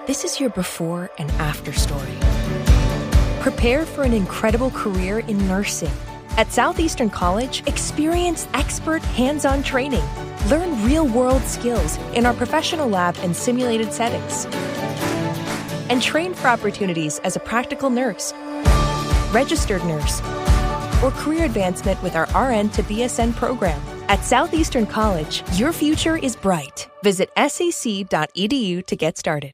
This is your before and after story. Prepare for an incredible career in nursing. At Southeastern College, experience expert hands-on training. Learn real-world skills in our professional lab and simulated settings. And train for opportunities as a practical nurse, registered nurse, or career advancement with our RN to BSN program. At Southeastern College, your future is bright. Visit sec.edu to get started.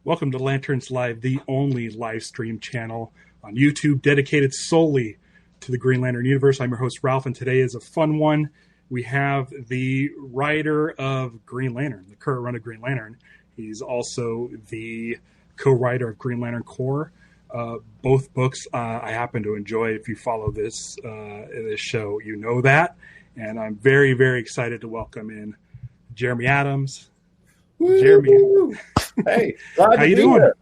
Welcome to Lanterns Live, the only live stream channel on YouTube dedicated solely to the Green Lantern universe. I'm your host, Ralph, and today is a fun one. We have the writer of Green Lantern, the current run of Green Lantern. He's also the co-writer of Green Lantern Corps. Both books I happen to enjoy. If you follow this show, you know that. And I'm very, very excited to welcome in Jeremy Adams. Woo! Jeremy. Hey, glad how to you be doing? here.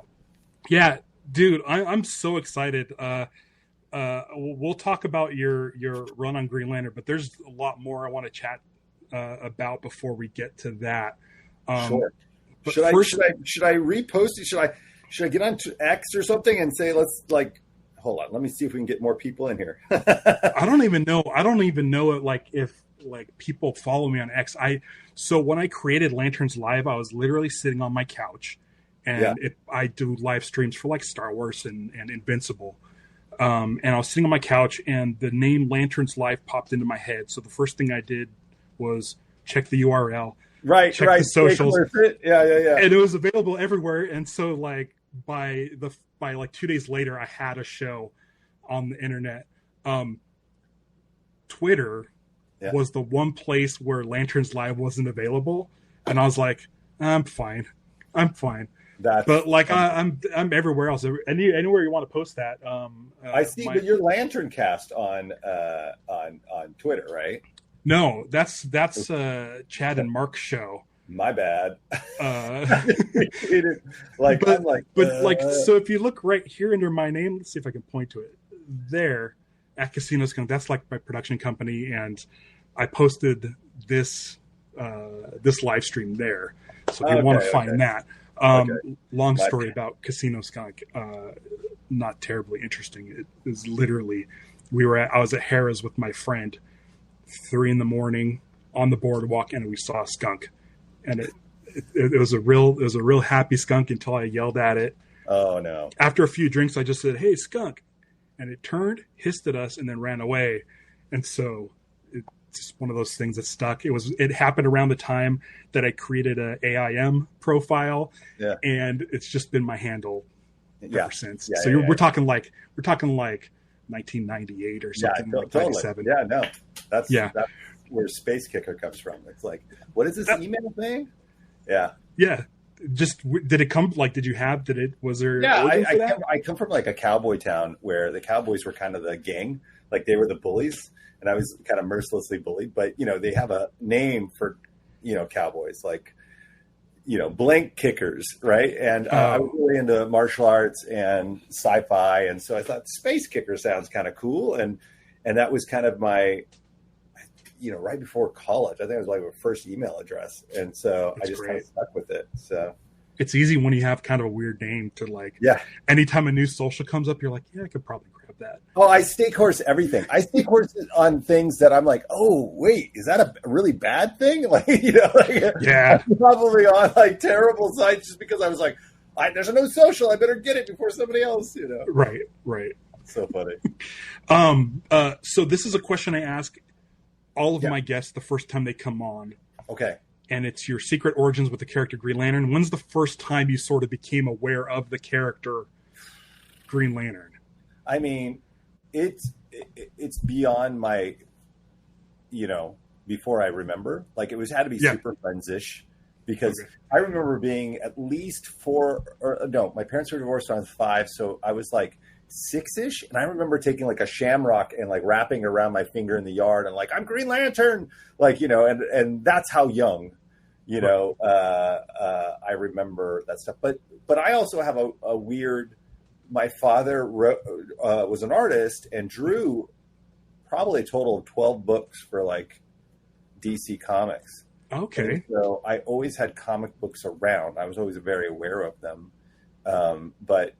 Yeah, dude, I'm so excited. We'll talk about your run on Green Lantern, but there's a lot more I want to chat about before we get to that. Sure. Should I repost it? Should I get on to X or something and say hold on, let me see if we can get more people in here. I don't even know if people follow me on X. So when I created Lanterns Live, I was literally sitting on my couch, and I do live streams for like Star Wars and Invincible. And I was sitting on my couch, and the name Lanterns Live popped into my head. So the first thing I did was check the URL, check the socials, yeah, and it was available everywhere. And so by 2 days later, I had a show on the internet. Twitter was the one place where Lanterns Live wasn't available, and I was like, I'm fine. I'm everywhere else. Anywhere you want to post that. I see, but you're Lantern Cast on Twitter, right? No, that's Chad and Mark's show. My bad. So if you look right here under my name, let's see if I can point to it there at CasinoSkunk. That's like my production company, and I posted this live stream there. So if you want to find that. Long story about CasinoSkunk. Not terribly interesting. It was literally I was at Harrah's with my friend, 3 a.m. on the boardwalk, and we saw a skunk, and it was a real happy skunk until I yelled at it. Oh no! After a few drinks, I just said, "Hey, skunk," and it turned, hissed at us, and then ran away. And so it's just one of those things that stuck. It happened around the time that I created a AIM profile, and it's just been my handle ever since. We're talking like 1998 or something, like 97. Yeah, no, that's where Space Kicker comes from. It's like, what is this email thing? Yeah. Just did it come? Was there? Yeah, I come from like a cowboy town where the cowboys were kind of the gang, like they were the bullies, and I was kind of mercilessly bullied. But they have a name for cowboys, like blank kickers, right? And I was really into martial arts and sci-fi, and so I thought Space Kicker sounds kind of cool, and that was kind of my right before college. I think it was like my first email address, and so I just kind of stuck with it. So it's easy when you have kind of a weird name to anytime a new social comes up, you're like, I could probably grab that. Oh, I stake horse everything. I stake horse on things that I'm like, oh wait, is that a really bad thing? I'm probably on terrible sites just because I was like, there's a new social, I better get it before somebody else. Right. So funny. So this is a question I ask all of my guests the first time they come on. Okay. And it's your secret origins with the character Green Lantern. When's the first time you sort of became aware of the character Green Lantern? I mean, it's beyond my, before I remember. Like it had to be Super Friends-ish, because I remember being at least my parents were divorced when I was 5, so I was like 6-ish, and I remember taking like a shamrock and like wrapping it around my finger in the yard and like, I'm Green Lantern, and that's how young You know, I remember that stuff. But I also have a weird. My father was an artist and drew probably a total of 12 books for like DC Comics. Okay. And so I always had comic books around. I was always very aware of them. But,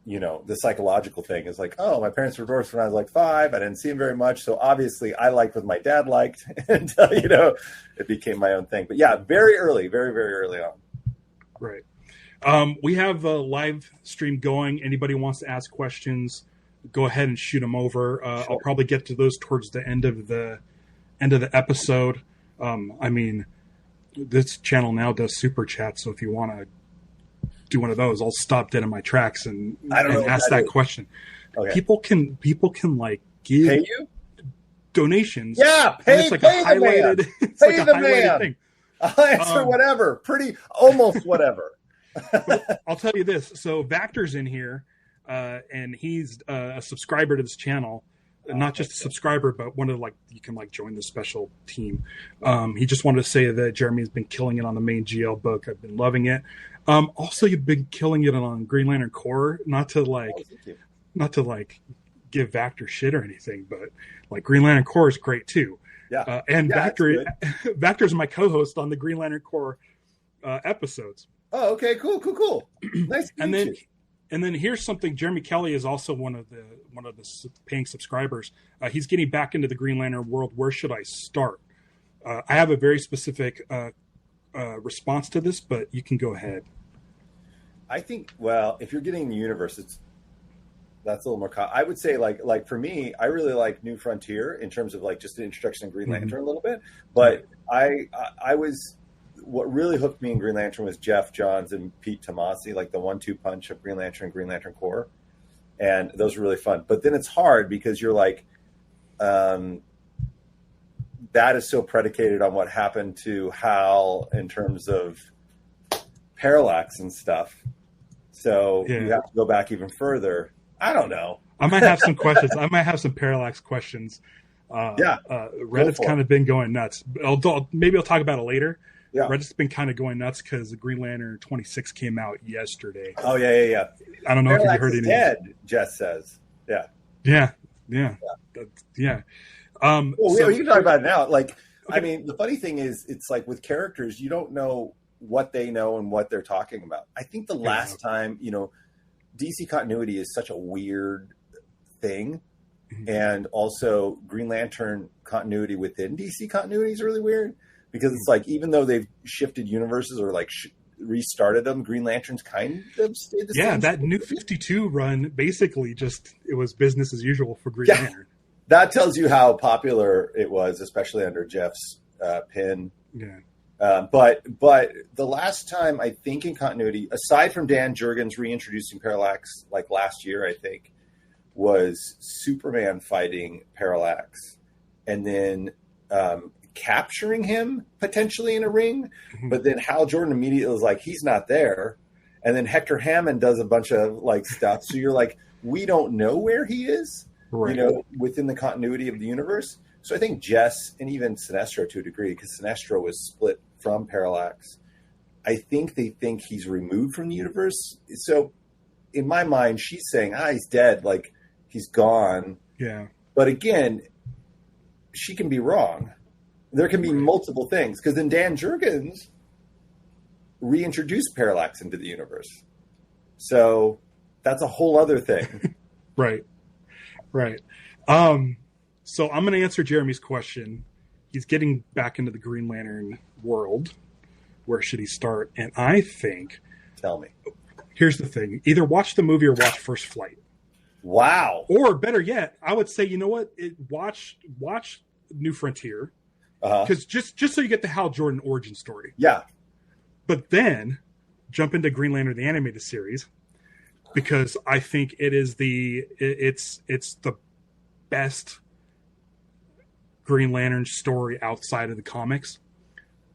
you know, the psychological thing is like, oh, my parents were divorced when I was like 5. I didn't see them very much. So obviously I liked what my dad liked. And, you know, it became my own thing. But yeah, very early, very, very early on. Right. We have a live stream going. Anybody wants to ask questions, go ahead and shoot them over. Sure. I'll probably get to those towards the end of the episode. I mean, this channel now does super chat, so if you want to do one of those, I'll stop dead in my tracks and ask that question. Okay. People can like give pay you donations. Yeah, it's like pay a highlighted, the man. It's like a highlighted thing. I'll answer whatever, almost whatever. I'll tell you this. So Vactor's in here, and he's a subscriber to this channel. Not just a subscriber, but one of you can join the special team. He just wanted to say that Jeremy's been killing it on the main GL book. I've been loving it. Also, you've been killing it on Green Lantern Corps. Not to give Vactor shit or anything, but Green Lantern Corps is great too. Yeah, and Vactor's my co-host on the Green Lantern Corps episodes. Oh, okay, cool. Nice to meet you. And then here's something. Jeremy Kelly is also one of the paying subscribers. He's getting back into the Green Lantern world. Where should I start? I have a very specific response to this, but you can go ahead. I think, well, if you're getting the universe, that's a little more. I would say like for me, I really like New Frontier in terms of just an introduction to Green Lantern a little bit. But I was. What really hooked me in Green Lantern was Jeff Johns and Pete Tomasi, the 1-2 punch of Green Lantern and Green Lantern Corps. And those were really fun. But then it's hard because you're that is so predicated on what happened to Hal in terms of Parallax and stuff. So you have to go back even further. I don't know. I might have some questions. I might have some Parallax questions. Reddit's kind of been going nuts. Maybe I'll talk about it later. Yeah. Reddit's been kind of going nuts because the Green Lantern 26 came out yesterday. Oh, yeah. I don't know if you heard anything. Dead, Jess says. Yeah. Yeah. Well, we can talk about it now. Okay. I mean, the funny thing is, it's with characters, you don't know what they know and what they're talking about. I think the last time, DC continuity is such a weird thing. Mm-hmm. And also Green Lantern continuity within DC continuity is really weird. Because it's even though they've shifted universes or restarted them, Green Lantern's kind of stayed the same. Yeah, that New 52 run basically it was business as usual for Green Lantern. That tells you how popular it was, especially under Jeff's pin. Yeah. But the last time I think in continuity, aside from Dan Jurgens reintroducing Parallax last year, I think, was Superman fighting Parallax, and then capturing him potentially in a ring, but then Hal Jordan immediately was he's not there, and then Hector Hammond does a bunch of stuff. So you're we don't know where he is, right. Within the continuity of the universe. So I think Jess and even Sinestro to a degree, because Sinestro was split from Parallax, I think they think he's removed from the universe. So in my mind, she's saying, he's dead, he's gone. Yeah. But again, she can be wrong. There can be multiple things, because then Dan Jurgens reintroduced Parallax into the universe. So that's a whole other thing. Right. So I'm going to answer Jeremy's question. He's getting back into the Green Lantern world. Where should he start? And I think... Tell me. Here's the thing. Either watch the movie or watch First Flight. Wow. Or better yet, I would say, you know what? Watch New Frontier. Because just so you get the Hal Jordan origin story. Yeah. But then jump into Green Lantern, the animated series, because I think it's the best Green Lantern story outside of the comics.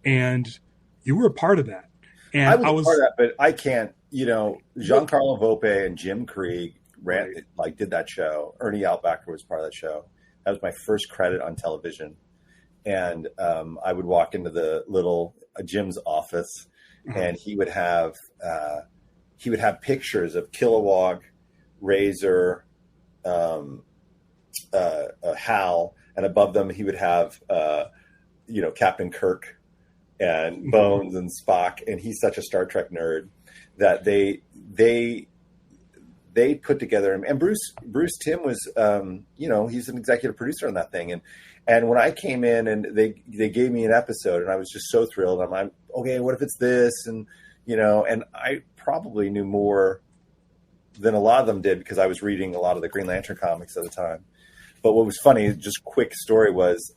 And you were a part of that. And I was part of that, but I can't, Giancarlo Volpe and Jim Krieg did that show. Ernie Altbacker was part of that show. That was my first credit on television. And I would walk into the little Jim's office, and he would have pictures of Kilowog, Razor, Hal, and above them he would have Captain Kirk and Bones and Spock, and he's such a Star Trek nerd that they put together, and Bruce Timm was he's an executive producer on that thing, and when I came in and they gave me an episode, and I was just so thrilled. I'm like, okay, what if it's this? And and I probably knew more than a lot of them did because I was reading a lot of the Green Lantern comics at the time. But what was funny, just quick story, was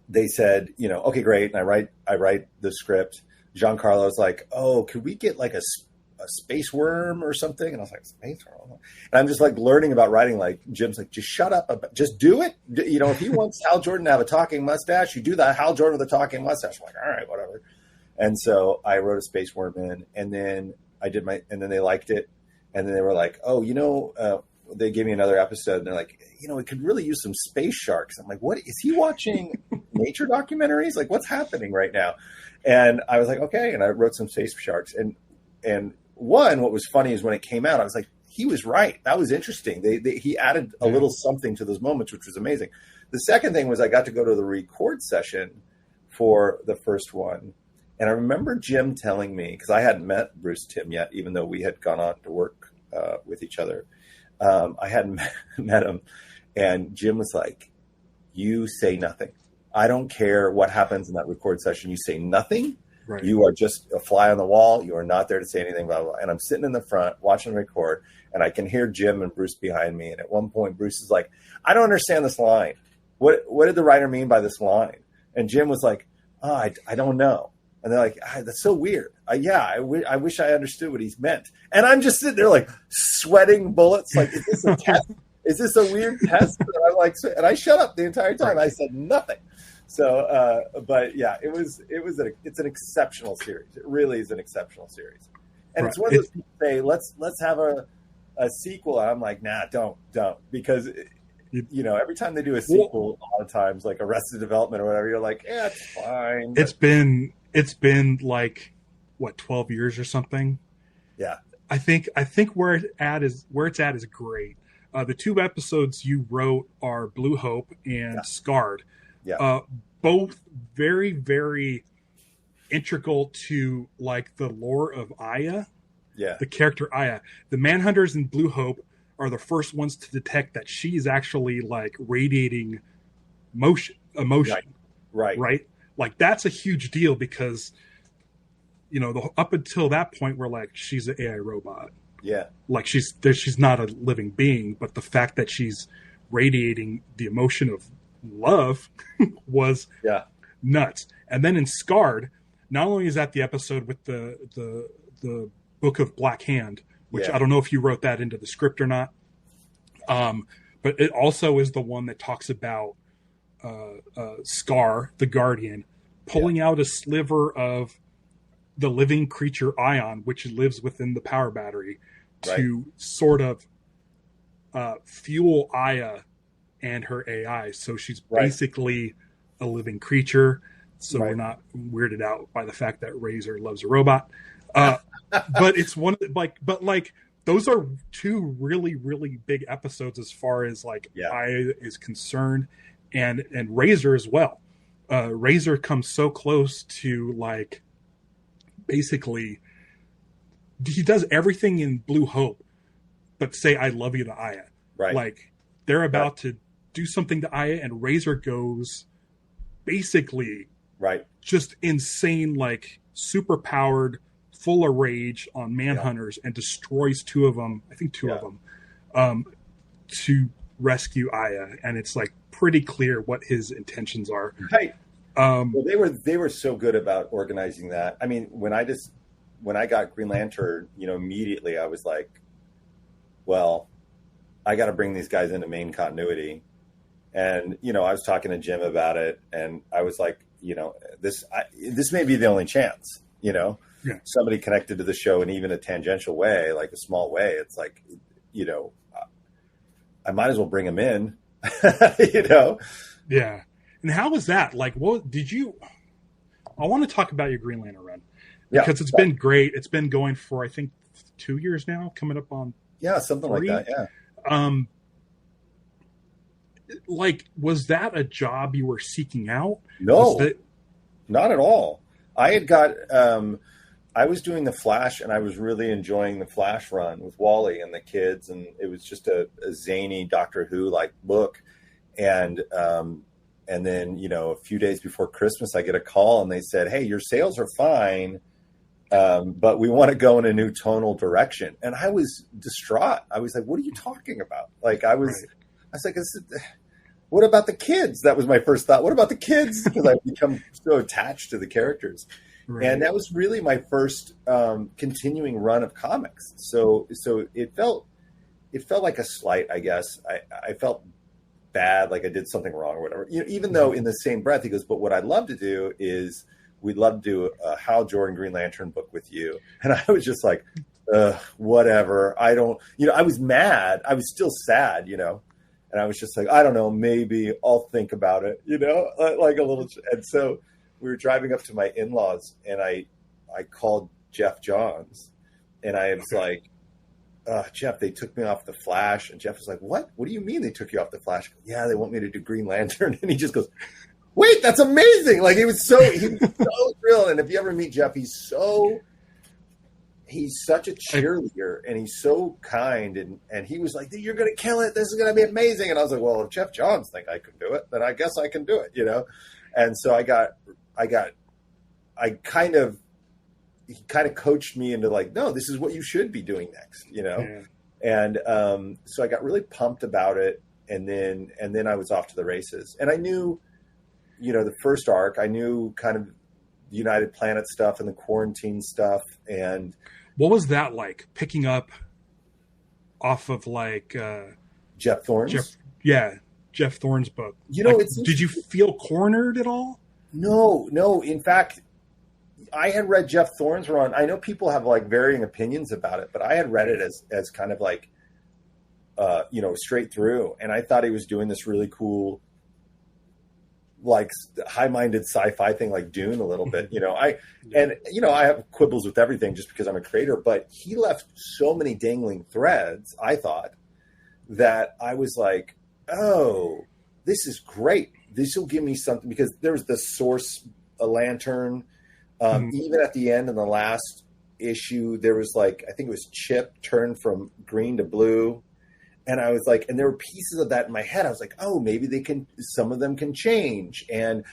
they said, okay, great, and I write the script. Giancarlo's like, oh, could we get like a space worm or something? And I was like, space worm? And I'm just like learning about writing. Like Jim's like, just shut up, just do it. If he wants Hal Jordan to have a talking mustache, you do that. Hal Jordan with a talking mustache. I'm like, all right, whatever. And so I wrote a space worm in, and then and then they liked it, and then they were like, oh, they gave me another episode, and they're like, it could really use some space sharks. I'm like, what is he watching? Nature documentaries? Like, what's happening right now? And I was like, okay, and I wrote some space sharks, and what was funny is when it came out, I was like, he was right. That was interesting. He added a little something to those moments, which was amazing. The second thing was I got to go to the record session for the first one. And I remember Jim telling me, because I hadn't met Bruce Timm yet, even though we had gone on to work with each other. I hadn't met him. And Jim was like, you say nothing. I don't care what happens in that record session. You say nothing. Right. You are just a fly on the wall. You are not there to say anything, blah, blah, blah. And I'm sitting in the front watching the record, and I can hear Jim and Bruce behind me. And at one point, Bruce is like, I don't understand this line. What did the writer mean by this line? And Jim was like, I don't know. And they're like, that's so weird. I wish I understood what he's meant. And I'm just sitting there like sweating bullets. Like, is this a test? Is this a weird test? And I'm like, and I shut up the entire time. I said nothing. So, but yeah, it's an exceptional series. It really is an exceptional series. And it's one of those people say, let's have a sequel. And I'm like, nah, don't, because every time they do a sequel, a lot of times like Arrested Development or whatever, you're like, yeah, it's fine. But it's been like what, 12 years or something. Yeah. I think where it's at is great. The two episodes you wrote are Blue Hope and Scarred. Yeah. Both very, very integral to like the lore of Aya. Yeah. The character Aya. The Manhunters in Blue Hope are the first ones to detect that she's actually like radiating emotion. Right. Like that's a huge deal because, up until that point, we're like, she's an AI robot. Yeah. Like she's not a living being, but the fact that she's radiating the emotion of love was nuts. And then in Scarred, not only is that the episode with the Book of Black Hand, which I don't know if you wrote that into the script or not, but it also is the one that talks about Scar, the Guardian, pulling out a sliver of the living creature Ion, which lives within the power battery, to sort of fuel Aya and her AI. So she's basically a living creature. So we're not weirded out by the fact that Razor loves a robot. But it's one of the, those are two really, really big episodes as far as Aya is concerned, and Razor as well. Razor comes so close to basically he does everything in Blue Hope, but say I love you to Aya. Right. They're about to do something to Aya, and Razor goes basically just insane, super powered, full of rage on Manhunters and destroys two of them. I think two of them to rescue Aya, and it's pretty clear what his intentions are. Right. Well, they were so good about organizing that. I mean, when I got Green Lantern, immediately I was like, well, I got to bring these guys into main continuity. And, I was talking to Jim about it, and I was like, this may be the only chance, somebody connected to the show in even a tangential way, like a small way. It's I might as well bring him in, Yeah. And how was that? What did you, I want to talk about your Green Lantern run Yeah. because it's been great. It's been going for, I think, 2 years now, coming up on Something 3. like that. Yeah. Was that a job you were seeking out? No, not at all. I had got, I was doing the Flash, and I was really enjoying the Flash run with Wally and the kids, and it was just a zany Doctor Who like book. And then, a few days before Christmas, I get a call, and they said, "Hey, your sales are fine, but we want to go in a new tonal direction." And I was distraught. I was like, "What are you talking about?" I was like, "What about the kids?" That was my first thought. What about the kids? Because I've become so attached to the characters. Right. And that was really my first continuing run of comics. So it felt like a slight, I guess. I felt bad, like I did something wrong or whatever. Even though in the same breath he goes, "But what I'd love to do is we'd love to do a Hal Jordan Green Lantern book with you." And I was just like, whatever. I don't, I was mad. I was still sad, and I was just like, I don't know, maybe I'll think about it, like a little. And so we were driving up to my in-laws, and I called Jeff Johns, and I was like, "Jeff, they took me off the Flash." And Jeff was like, "What? What do you mean they took you off the Flash?" Go, "Yeah, they want me to do Green Lantern." And he just goes, "Wait, that's amazing!" Like he was so thrilled. And if you ever meet Jeff, he's such a cheerleader, and he's so kind. And he was like, "You're going to kill it. This is going to be amazing." And I was like, "Well, if Jeff Johns think I can do it, then I guess I can do it," And so he kind of coached me into like, "No, this is what you should be doing next," Yeah. And so I got really pumped about it, and then I was off to the races. And I knew, the first arc, I knew kind of the United Planet stuff and the quarantine stuff. And what was that like, picking up off of Jeff Thorne's? Jeff Thorne's book. Did you feel cornered at all? No. In fact, I had read Jeff Thorne's run. I know people have like varying opinions about it, but I had read it as kind of like, straight through. And I thought he was doing this really cool, like high-minded sci-fi thing, like Dune a little bit. I have quibbles with everything just because I'm a creator, but he left so many dangling threads, I thought, that I was like, oh, this is great. This will give me something, because there was the Source Lantern. Even at the end in the last issue, there was I think it was Chip turned from green to blue. And I was like, and there were pieces of that in my head. I was like, oh, maybe some of them can change. And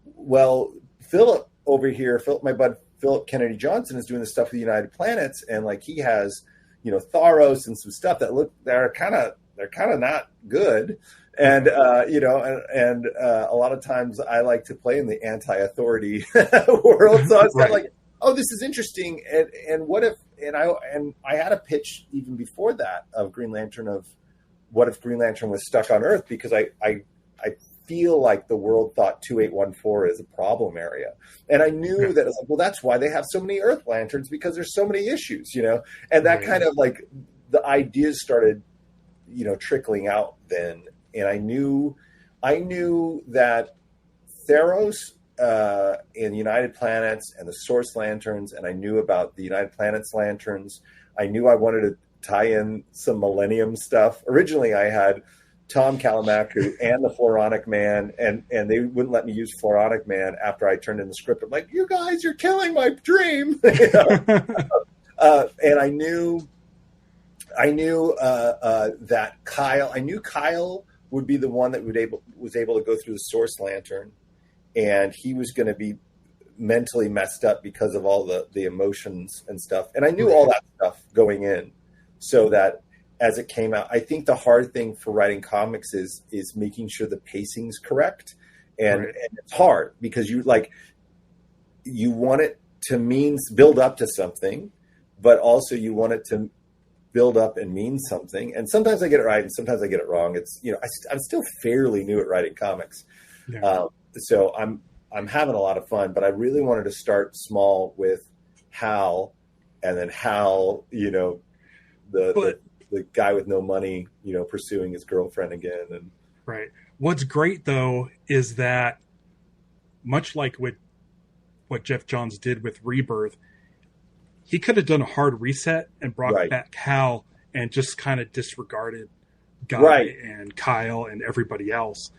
well, Philip over here, my bud, Philip Kennedy Johnson, is doing this stuff with United Planets. And he has, Tharos and some stuff they're kind of not good. And, a lot of times I like to play in the anti-authority world. So I was kind of like, oh, this is interesting. And what if, and I had a pitch even before that of Green Lantern, of what if Green Lantern was stuck on Earth? Because I feel like the world thought 2814 is a problem area. And I knew that, well, that's why they have so many Earth Lanterns, because there's so many issues, and that kind of the ideas started, trickling out then. And I knew that Theros and United Planets and the Source Lanterns, and I knew about the United Planets Lanterns. I knew I wanted to tie in some Millennium stuff. Originally, I had Tom Kalamaku and the Floronic Man, and they wouldn't let me use Floronic Man after I turned in the script. I'm like, you guys, you're killing my dream. And I knew that Kyle would be the one that was able to go through the Source Lantern, and he was going to be mentally messed up because of all the emotions and stuff. And I knew all that stuff going in, so that as it came out, I think the hard thing for writing comics is making sure the pacing's correct. And it's hard because you want it to build up to something, but also you want it to build up and mean something. And sometimes I get it right, and sometimes I get it wrong. It's, I'm still fairly new at writing comics. Yeah. So I'm having a lot of fun, but I really wanted to start small with Hal, and then Hal, the guy with no money, pursuing his girlfriend again. And right. What's great though is that, much like with what Jeff Johns did with Rebirth, he could have done a hard reset and brought back Hal and just kind of disregarded Guy and Kyle and everybody else.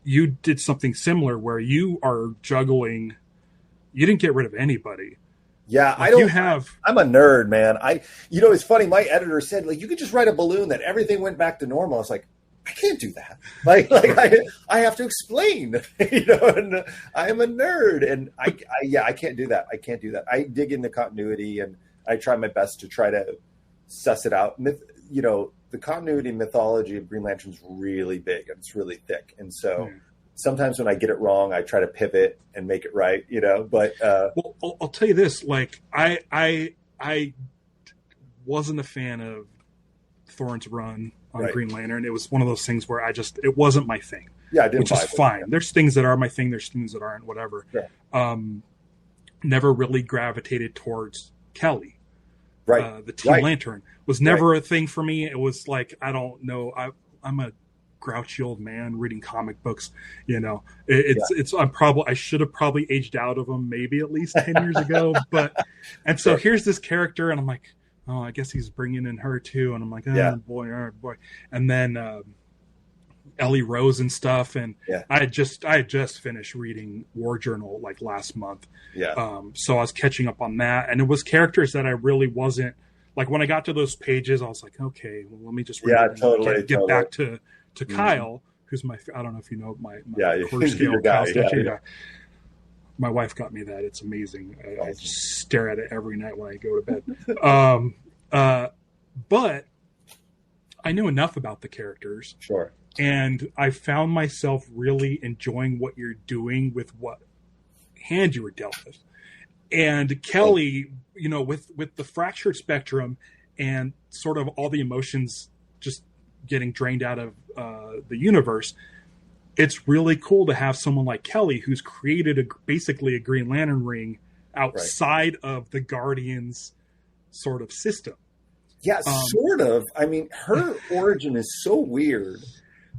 You did something similar where you are juggling. You didn't get rid of anybody. Yeah, like I'm a nerd, man. It's funny. My editor said, like, you could just write a balloon that everything went back to normal. I was like, I can't do that. I have to explain, and I am a nerd, and I can't do that. I can't do that. I dig into continuity, and I try my best to try to suss it out. The continuity mythology of Green Lantern's really big and it's really thick, and so. Sometimes when I get it wrong, I try to pivot and make it right, but, well, I'll tell you this, like I wasn't a fan of Thorne's run on Green Lantern. It was one of those things where it wasn't my thing. Yeah. I didn't, which is fine. There's things that are my thing. There's things that aren't, whatever. Yeah. Never really gravitated towards Kelly. Right. The Team Lantern was never a thing for me. It was like, I don't know. I'm a grouchy old man reading comic books, I should have probably aged out of them maybe at least 10 years ago, and so here's this character and I'm like, oh, I guess he's bringing in her too, and I'm like, oh boy, and then Ellie Rose and stuff, and I had just finished reading War Journal like last month, so I was catching up on that, and it was characters that I really wasn't like. When I got to those pages, I was like, okay, well, let me just get back to Kyle, who's I don't know if you know my quarter scale Kyle statue guy. My wife got me that. It's amazing. I just stare at it every night when I go to bed. But I knew enough about the characters. Sure. And I found myself really enjoying what you're doing with what hand you were dealt with. And Kelly, with the fractured spectrum and sort of all the emotions just getting drained out of the universe, it's really cool to have someone like Kelly who's created basically a Green Lantern ring outside of the Guardians sort of system. Yeah, sort of. I mean, her origin is so weird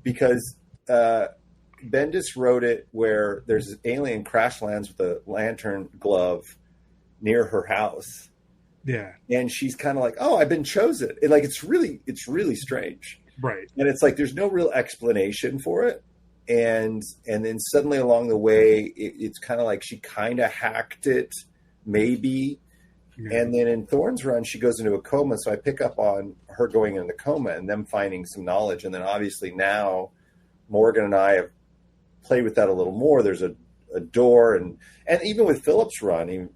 because Bendis wrote it where there's an alien crash lands with a lantern glove near her house. Yeah. And she's kind of like, oh, I've been chosen. And like, it's really strange. Right. And it's like, there's no real explanation for it. And then suddenly along the way, it's kind of like she kind of hacked it, maybe. Yeah. And then in Thorne's run, she goes into a coma. So I pick up on her going into the coma and them finding some knowledge. And then obviously now Morgan and I have played with that a little more. There's a door. And even with Philip's run,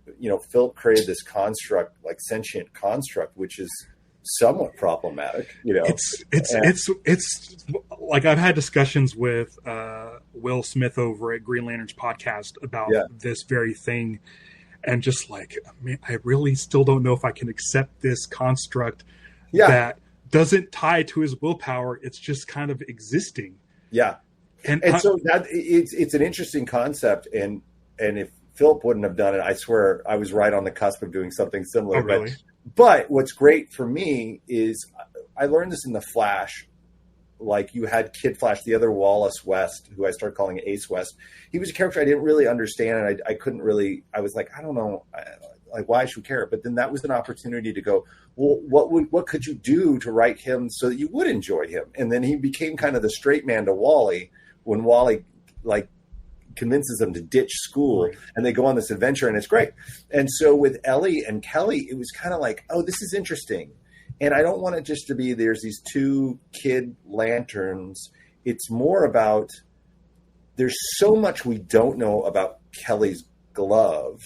Philip created this construct, like sentient construct, which is somewhat problematic. It's like I've had discussions with Will Smith over at Green Lantern's podcast about this very thing, and just like, man, I really still don't know if I can accept this construct that doesn't tie to his willpower. It's just kind of existing. Yeah, and so that it's an interesting concept, and if Philip wouldn't have done it, I swear I was right on the cusp of doing something similar. Oh, really? But what's great for me is I learned this in the Flash. Like, you had Kid Flash, the other Wallace West, who I started calling Ace West. He was a character I didn't really understand, and I couldn't really. I was like, I don't know, like, why should we care? But then that was an opportunity to go, well, what could you do to write him so that you would enjoy him? And then he became kind of the straight man to Wally when Wally convinces them to ditch school, and they go on this adventure, and it's great. And so with Ellie and Kelly, it was kind of like, oh, this is interesting. And I don't want it just to be there's these two kid lanterns. It's more about there's so much we don't know about Kelly's glove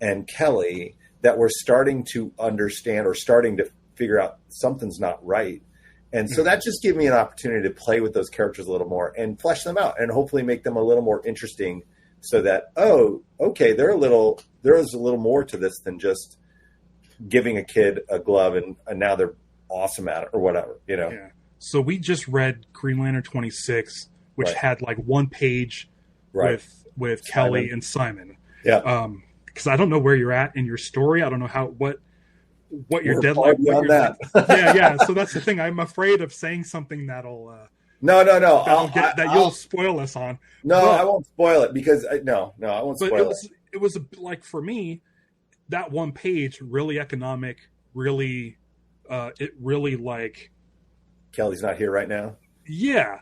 and Kelly that we're starting to understand or starting to figure out something's not right. And so that just gave me an opportunity to play with those characters a little more and flesh them out and hopefully make them a little more interesting so that, oh, okay, there is a little more to this than just giving a kid a glove and now they're awesome at it or whatever, Yeah. So we just read Green Lantern 26, which had like one page with Kelly and Simon. Yeah. Because I don't know where you're at in your story. I don't know what your deadline. Beyond that. Yeah. So that's the thing. I'm afraid of saying something that'll No. that you'll spoil us on. No, I won't spoil it because I won't spoil it. It was like, for me, that one page, really economic, really, it really like. Kelly's not here right now. Yeah.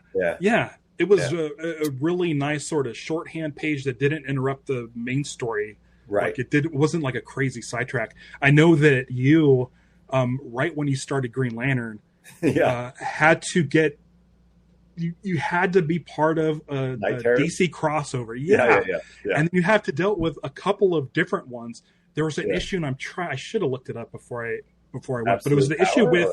It was a really nice sort of shorthand page that didn't interrupt the main story. Right. Like it wasn't like a crazy sidetrack. I know that you, right when you started Green Lantern, had to get. You had to be part of a DC crossover. Yeah. And you have to deal with a couple of different ones. There was an issue, and I should have looked it up before I went, but it was the issue with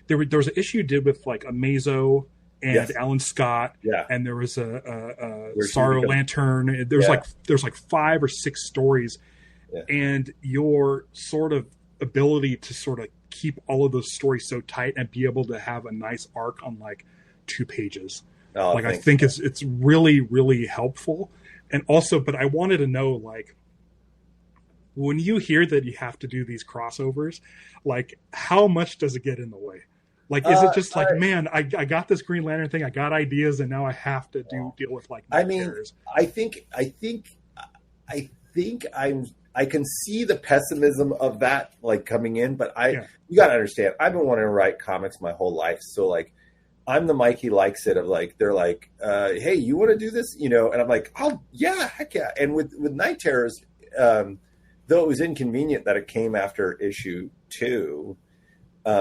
there was an issue you did with like Amazo and Alan Scott, and there was a Sorrow Lantern. There's like 5 or 6 stories, and your sort of ability to sort of keep all of those stories so tight and be able to have a nice arc on like 2 pages. I think it's really, really helpful. And also, but I wanted to know, like, when you hear that you have to do these crossovers, like, how much does it get in the way? Like, is it just like, man, I got this Green Lantern thing, I got ideas, and now I have to deal with like. I can see the pessimism of that like coming in, but you got to understand, I've been wanting to write comics my whole life, so like. I'm the Mikey likes it of like, they're like, hey, you want to do this? You know? And I'm like, oh yeah, heck yeah. And with Night Terrors, though it was inconvenient that it came after issue 2,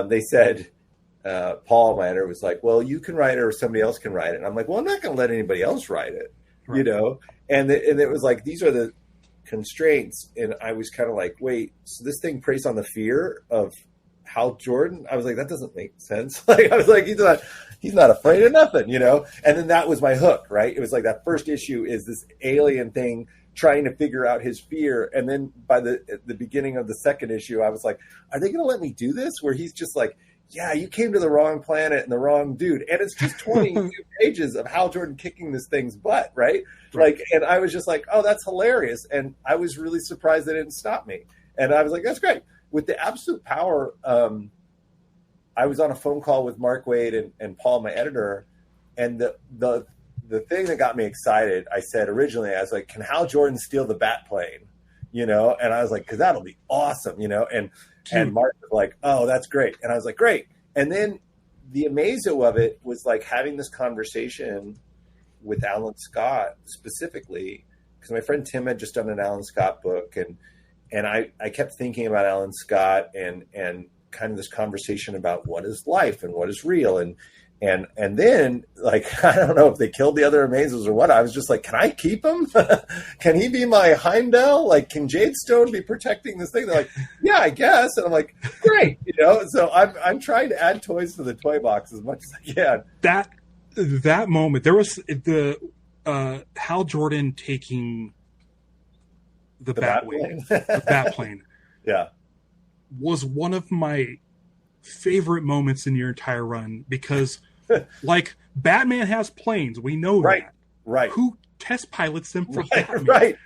they said, Paul, my editor, was like, well, you can write it or somebody else can write it. And I'm like, well, I'm not going to let anybody else write it, you know? And it was like, these are the constraints. And I was kind of like, wait, so this thing preys on the fear of Hal Jordan? I was like, that doesn't make sense. Like, I was like, he's not afraid of nothing, you know? And then that was my hook, right? It was like that first issue is this alien thing trying to figure out his fear. And then by the beginning of the second issue, I was like, are they going to let me do this? Where he's just like, yeah, you came to the wrong planet and the wrong dude. And it's just 22 pages of Hal Jordan kicking this thing's butt, right? Like, and I was just like, oh, that's hilarious. And I was really surprised they didn't stop me. And I was like, that's great. With the Absolute Power, I was on a phone call with Mark Waid and Paul, my editor, and the thing that got me excited, I said originally, I was like, can Hal Jordan steal the bat plane? You know, and I was like, because that'll be awesome, you know, and Mark was like, oh, that's great. And I was like, great. And then the amazo of it was like having this conversation with Alan Scott specifically, because my friend Tim had just done an Alan Scott book, and I kept thinking about Alan Scott and kind of this conversation about what is life and what is real. And then, like, I don't know if they killed the other Amazos or what. I was just like, can I keep him? Can he be my Heimdall? Like, can Jade Stone be protecting this thing? They're like, yeah, I guess. And I'm like, great. You know, so I'm trying to add toys to the toy box as much as I can. That moment, there was the Hal Jordan taking the Batwing, the Batplane, was one of my favorite moments in your entire run, because like, Batman has planes, we know that, right? Who test pilots them for Batman? Right.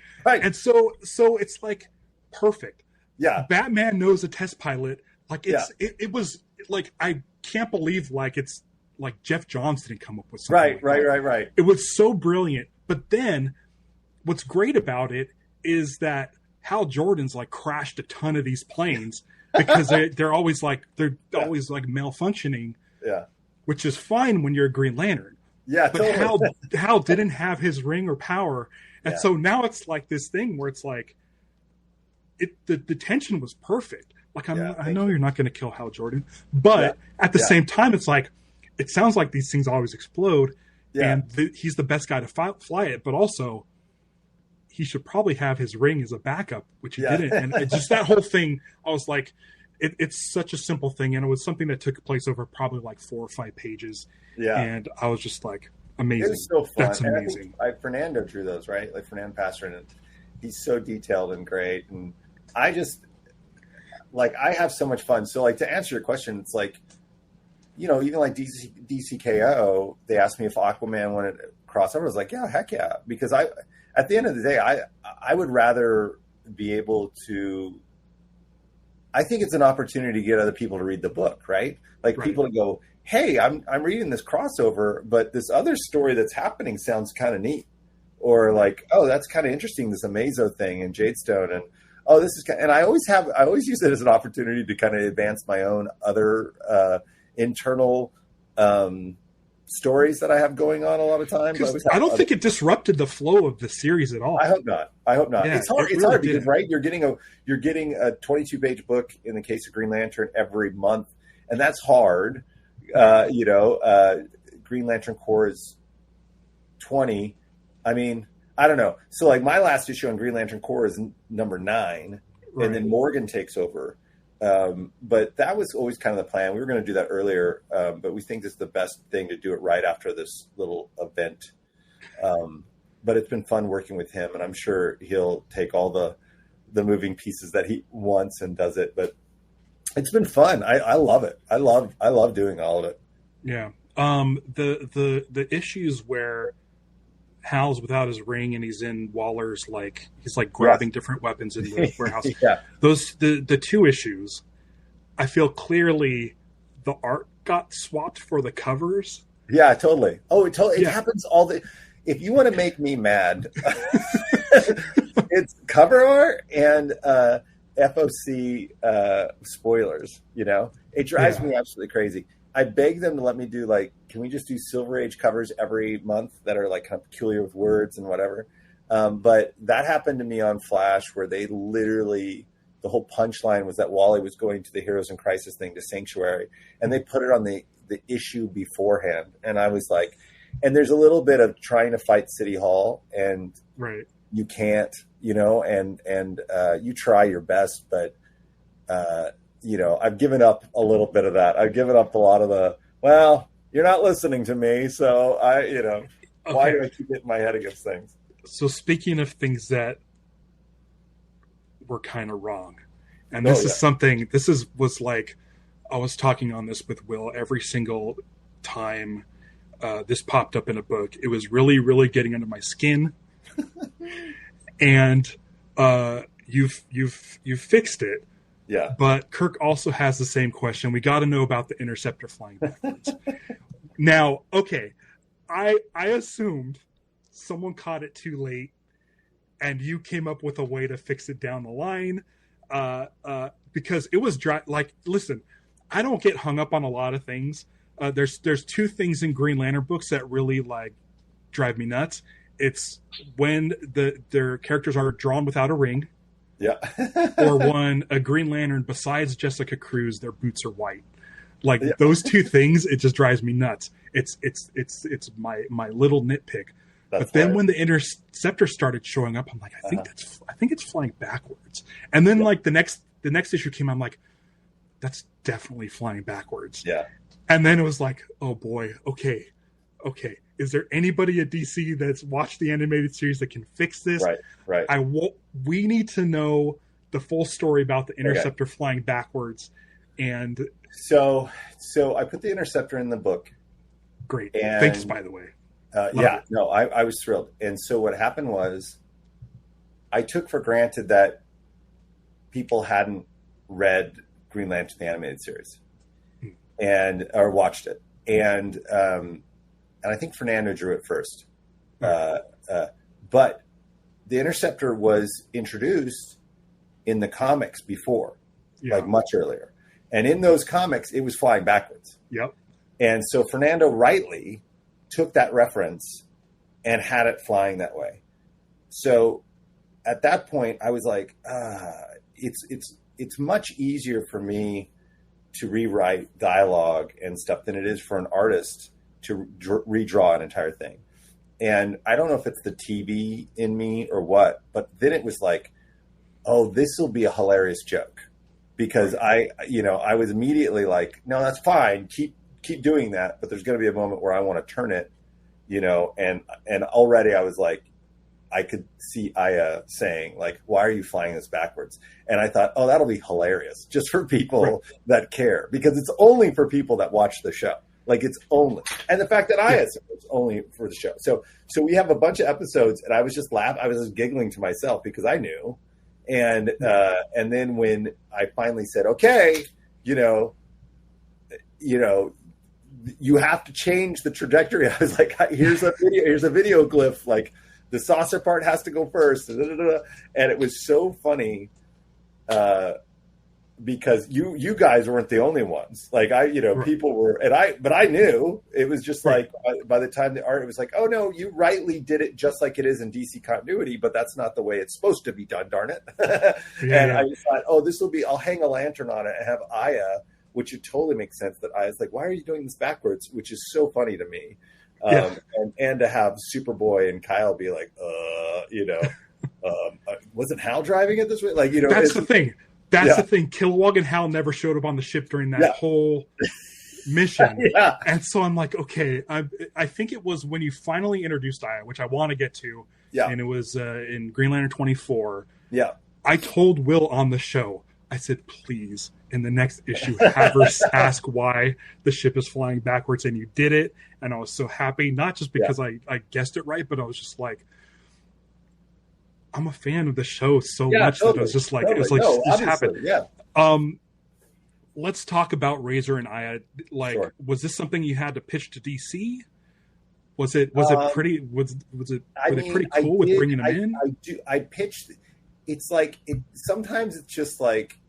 And so it's like perfect. Yeah, Batman knows a test pilot. Like, it was like, I can't believe like it's like Jeff Johns didn't come up with something. Right. It was so brilliant. But then what's great about it is that Hal Jordan's like crashed a ton of these planes because they're always malfunctioning. Yeah. Which is fine when you're a Green Lantern. Yeah. But totally. Hal didn't have his ring or power. And so now it's like this thing where it's like the tension was perfect. Like, I know you're not going to kill Hal Jordan, but at the same time, it's like, it sounds like these things always explode, and he's the best guy to fly it. But also, he should probably have his ring as a backup, which he didn't. And it just, that whole thing, I was like, it's such a simple thing, and it was something that took place over probably like 4 or 5 pages. Yeah, and I was just like, amazing. It was so fun. That's amazing. Fernando drew those, right? Like, Fernando Pastor, and he's so detailed and great. And I just, like, I have so much fun. So, like, to answer your question, it's like, you know, even like DCKO, they asked me if Aquaman wanted to cross over. I was like, yeah, heck yeah. Because at the end of the day, I would rather be able to I think it's an opportunity to get other people to read the book, right? Like people to go, hey, I'm reading this crossover, but this other story that's happening sounds kind of neat. Or like, oh, that's kind of interesting, this Amazo thing and Jadestone. And oh, this is kind of, and I always use it as an opportunity to kind of advance my own other internal stories that I have going on a lot of times. I don't think it disrupted the flow of the series at all. I hope not. Yeah, it's hard. It's hard because you're getting a 22-page book in the case of Green Lantern every month, and that's hard. Green Lantern Corps is 20. I mean, I don't know. So like my last issue on Green Lantern Corps is number 9, and then Morgan takes over. But that was always kind of the plan. We were going to do that earlier, but we think this is the best thing to do it right after this little event. But it's been fun working with him, and I'm sure he'll take all the moving pieces that he wants and does it. But it's been fun. I love it. I love doing all of it. Yeah. The issues where Hal's without his ring and he's in Waller's, he's grabbing different weapons in the warehouse. Yeah. Those the 2 issues, I feel clearly the art got swapped for the covers. Yeah, totally. Oh, it happens if you want to make me mad, it's cover art and FOC spoilers, It drives me absolutely crazy. I beg them to let me do can we just do Silver Age covers every month that are kind of peculiar with words and whatever. But that happened to me on Flash, where they literally, the whole punchline was that Wally was going to the Heroes in Crisis thing to Sanctuary, and they put it on the issue beforehand. And I was like, and there's a little bit of trying to fight City Hall, and you can't, and you try your best, but I've given up a little bit of that. I've given up a lot of you're not listening to me. So why do I keep hitting my head against things? So speaking of things that were kind of wrong, and this is something, was I was talking on this with Will every single time this popped up in a book. It was really, really getting under my skin. And you've fixed it. Yeah. But Kirk also has the same question. We got to know about the Interceptor flying backwards. Now, okay, I assumed someone caught it too late, and you came up with a way to fix it down the line, because it was dry. Listen, I don't get hung up on a lot of things. There's 2 things in Green Lantern books that really drive me nuts. It's when their characters are drawn without a ring. Yeah. Or when a Green Lantern, besides Jessica Cruz, their boots are white. Those 2 things, it just drives me nuts. It's my little nitpick. But then when the Interceptor started showing up, I'm like, I think it's flying backwards. And then the next issue came, I'm like, that's definitely flying backwards. Yeah. And then it was like, oh boy, okay. Is there anybody at DC that's watched the animated series that can fix this? Right. We need to know the full story about the Interceptor flying backwards. And so I put the Interceptor in the book. Great. Thanks, by the way. I was thrilled. And so what happened was, I took for granted that people hadn't read Green Lantern the animated series or watched it. And I think Fernando drew it first. But the Interceptor was introduced in the comics before, much earlier. And in those comics, it was flying backwards. Yep. And so Fernando rightly took that reference and had it flying that way. So at that point, I was like, it's much easier for me to rewrite dialogue and stuff than it is for an artist to redraw an entire thing. And I don't know if it's the TV in me or what, but then it was like, oh, this will be a hilarious joke, because I was immediately like, no, that's fine. Keep doing that. But there's going to be a moment where I want to turn it, and already I was like, I could see Aya saying, like, why are you flying this backwards? And I thought, oh, that'll be hilarious just for people that care, because it's only for people that watch the show. Like, it's only, and the fact that Aya said it's only for the show. So we have a bunch of episodes, and I was just laughing. I was just giggling to myself because I knew. And then when I finally said, okay, you have to change the trajectory. I was like, here's a video glyph. Like the saucer part has to go first. And it was so funny because you guys weren't the only ones. Like people were, but I knew it was just like, by the time the art, it was like, oh no, you rightly did it just like it is in DC continuity, but that's not the way it's supposed to be done. Darn it. I just thought, I'll hang a lantern on it and have Aya, which it totally makes sense that Aya's like, why are you doing this backwards? Which is so funny to me. And to have Superboy and Kyle be like, wasn't Hal driving it this way? Like, that's the thing. That's the thing. Kilowog and Hal never showed up on the ship during that whole mission. And so I'm like, okay, I think it was when you finally introduced Aya, which I want to get to. Yeah. And it was in Green Lantern 24. Yeah. I told Will on the show, I said, please, in the next issue, have her ask why the ship is flying backwards. And you did it. And I was so happy, not just because I guessed it right, but I was just like, I'm a fan of the show so much that I was just like, this happened. Yeah. Let's talk about Razor and Aya. Like, was this something you had to pitch to DC? Was it pretty cool with bringing them in? I pitched. It's like sometimes it's just like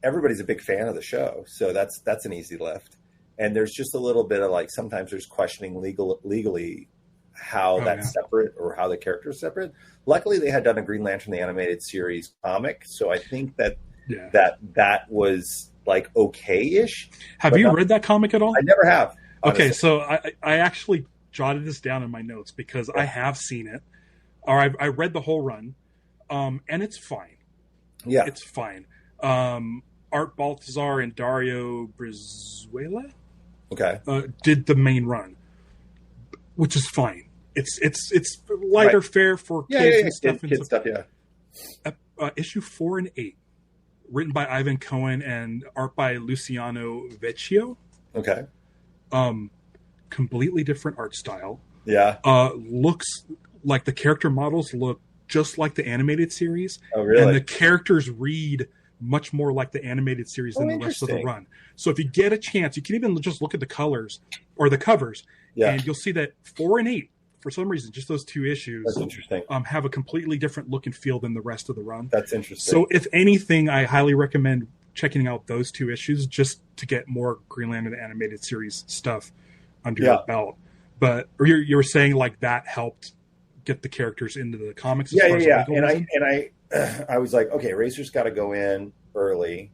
everybody's a big fan of the show, so that's an easy lift. And there's just a little bit of like sometimes there's questioning legally how that's separate or how the character is separate. Luckily, they had done a Green Lantern the Animated Series comic, so I think that was like okay-ish. Have you read that comic at all? I never have. Honestly. Okay, so I actually jotted this down in my notes because I have seen it, or I read the whole run, and it's fine. Yeah, it's fine. Art Baltazar and Dario Brizuela, did the main run, which is fine. It's lighter fare for kids and stuff. Kid stuff, issue 4 and 8, written by Ivan Cohen and art by Luciano Vecchio. Okay. Completely different art style. Yeah. Looks like the character models look just like the animated series. Oh, really? And the characters read much more like the animated series than the rest of the run. So if you get a chance, you can even just look at the colors or the covers, and you'll see that 4 and 8, for some reason, just those 2 issues, that's interesting. Have a completely different look and feel than the rest of the run. That's interesting. So if anything, I highly recommend checking out those 2 issues just to get more Green Lantern animated series stuff under your belt. But you were saying like that helped get the characters into the comics. And I was like, okay, Razor's got to go in early,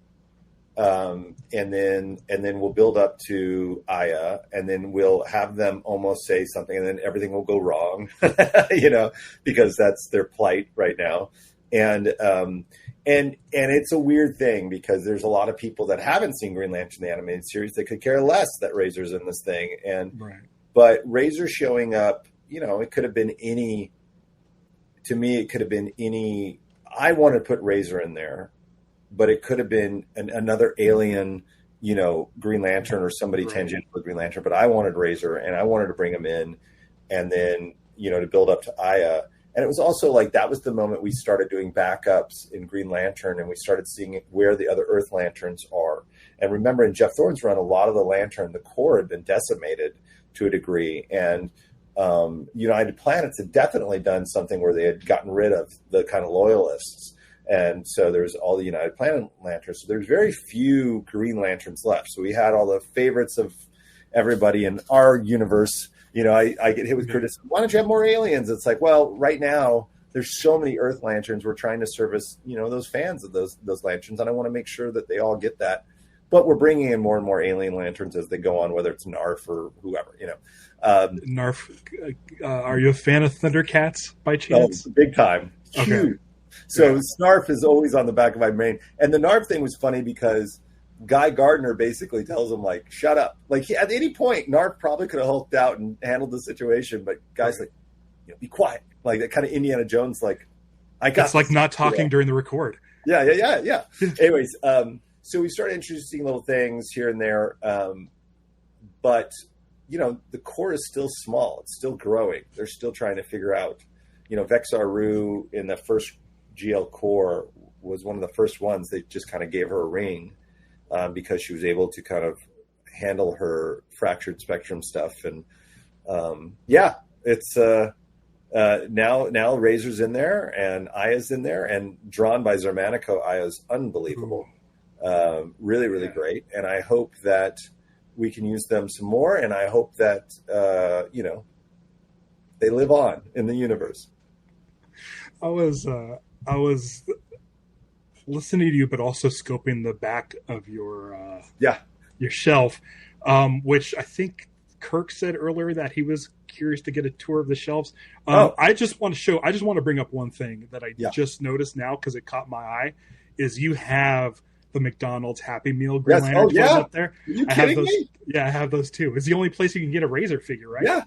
and then we'll build up to Aya, and then we'll have them almost say something, and then everything will go wrong, because that's their plight right now. And it's a weird thing because there's a lot of people that haven't seen Green Lantern the animated series that could care less that Razor's in this thing, but Razor showing up, it could have been any. To me, it could have been any. I wanted to put Razor in there, but it could have been another alien, Green Lantern or somebody tangential to Green Lantern. But I wanted Razor, and I wanted to bring him in, and then to build up to Aya. And it was also like that was the moment we started doing backups in Green Lantern, and we started seeing where the other Earth Lanterns are. And remember, in Jeff Thorne's run, a lot of the Corps had been decimated to a degree, and United Planets had definitely done something where they had gotten rid of the kind of loyalists. And so there's all the United Planet Lanterns. So there's very few Green Lanterns left. So we had all the favorites of everybody in our universe. I get hit with criticism. Why don't you have more aliens? It's like, well, right now there's so many Earth Lanterns. We're trying to service, those fans of those Lanterns. And I want to make sure that they all get that. But we're bringing in more and more alien lanterns as they go on, whether it's Narf or whoever, Narf, are you a fan of Thundercats by chance? Oh, big time. Okay. Huge. So Snarf is always on the back of my brain. And the Narf thing was funny because Guy Gardner basically tells him, like, shut up. Like, at any point, Narf probably could have hulked out and handled the situation, but Guy's like, be quiet. Like, that kind of Indiana Jones, like, I got It's like not talking during the record. Yeah. Anyways, so we started introducing little things here and there, but the Corps is still small. It's still growing. They're still trying to figure out, Vexar Rue in the first GL Corps was one of the first ones. They just kind of gave her a ring because she was able to kind of handle her fractured spectrum stuff. And it's now Razor's in there and Aya's in there, and drawn by Zermanico. Aya's unbelievable. Really, really great. And I hope that we can use them some more. And I hope that, they live on in the universe. I was listening to you, but also scoping the back of your shelf, which I think Kirk said earlier that he was curious to get a tour of the shelves. I just want to bring up one thing that I just noticed now because it caught my eye. Is you have the McDonald's Happy Meal Green Lantern toys up there? Are you kidding me? Yeah, I have those too. It's the only place you can get a Razor figure, right? Yeah.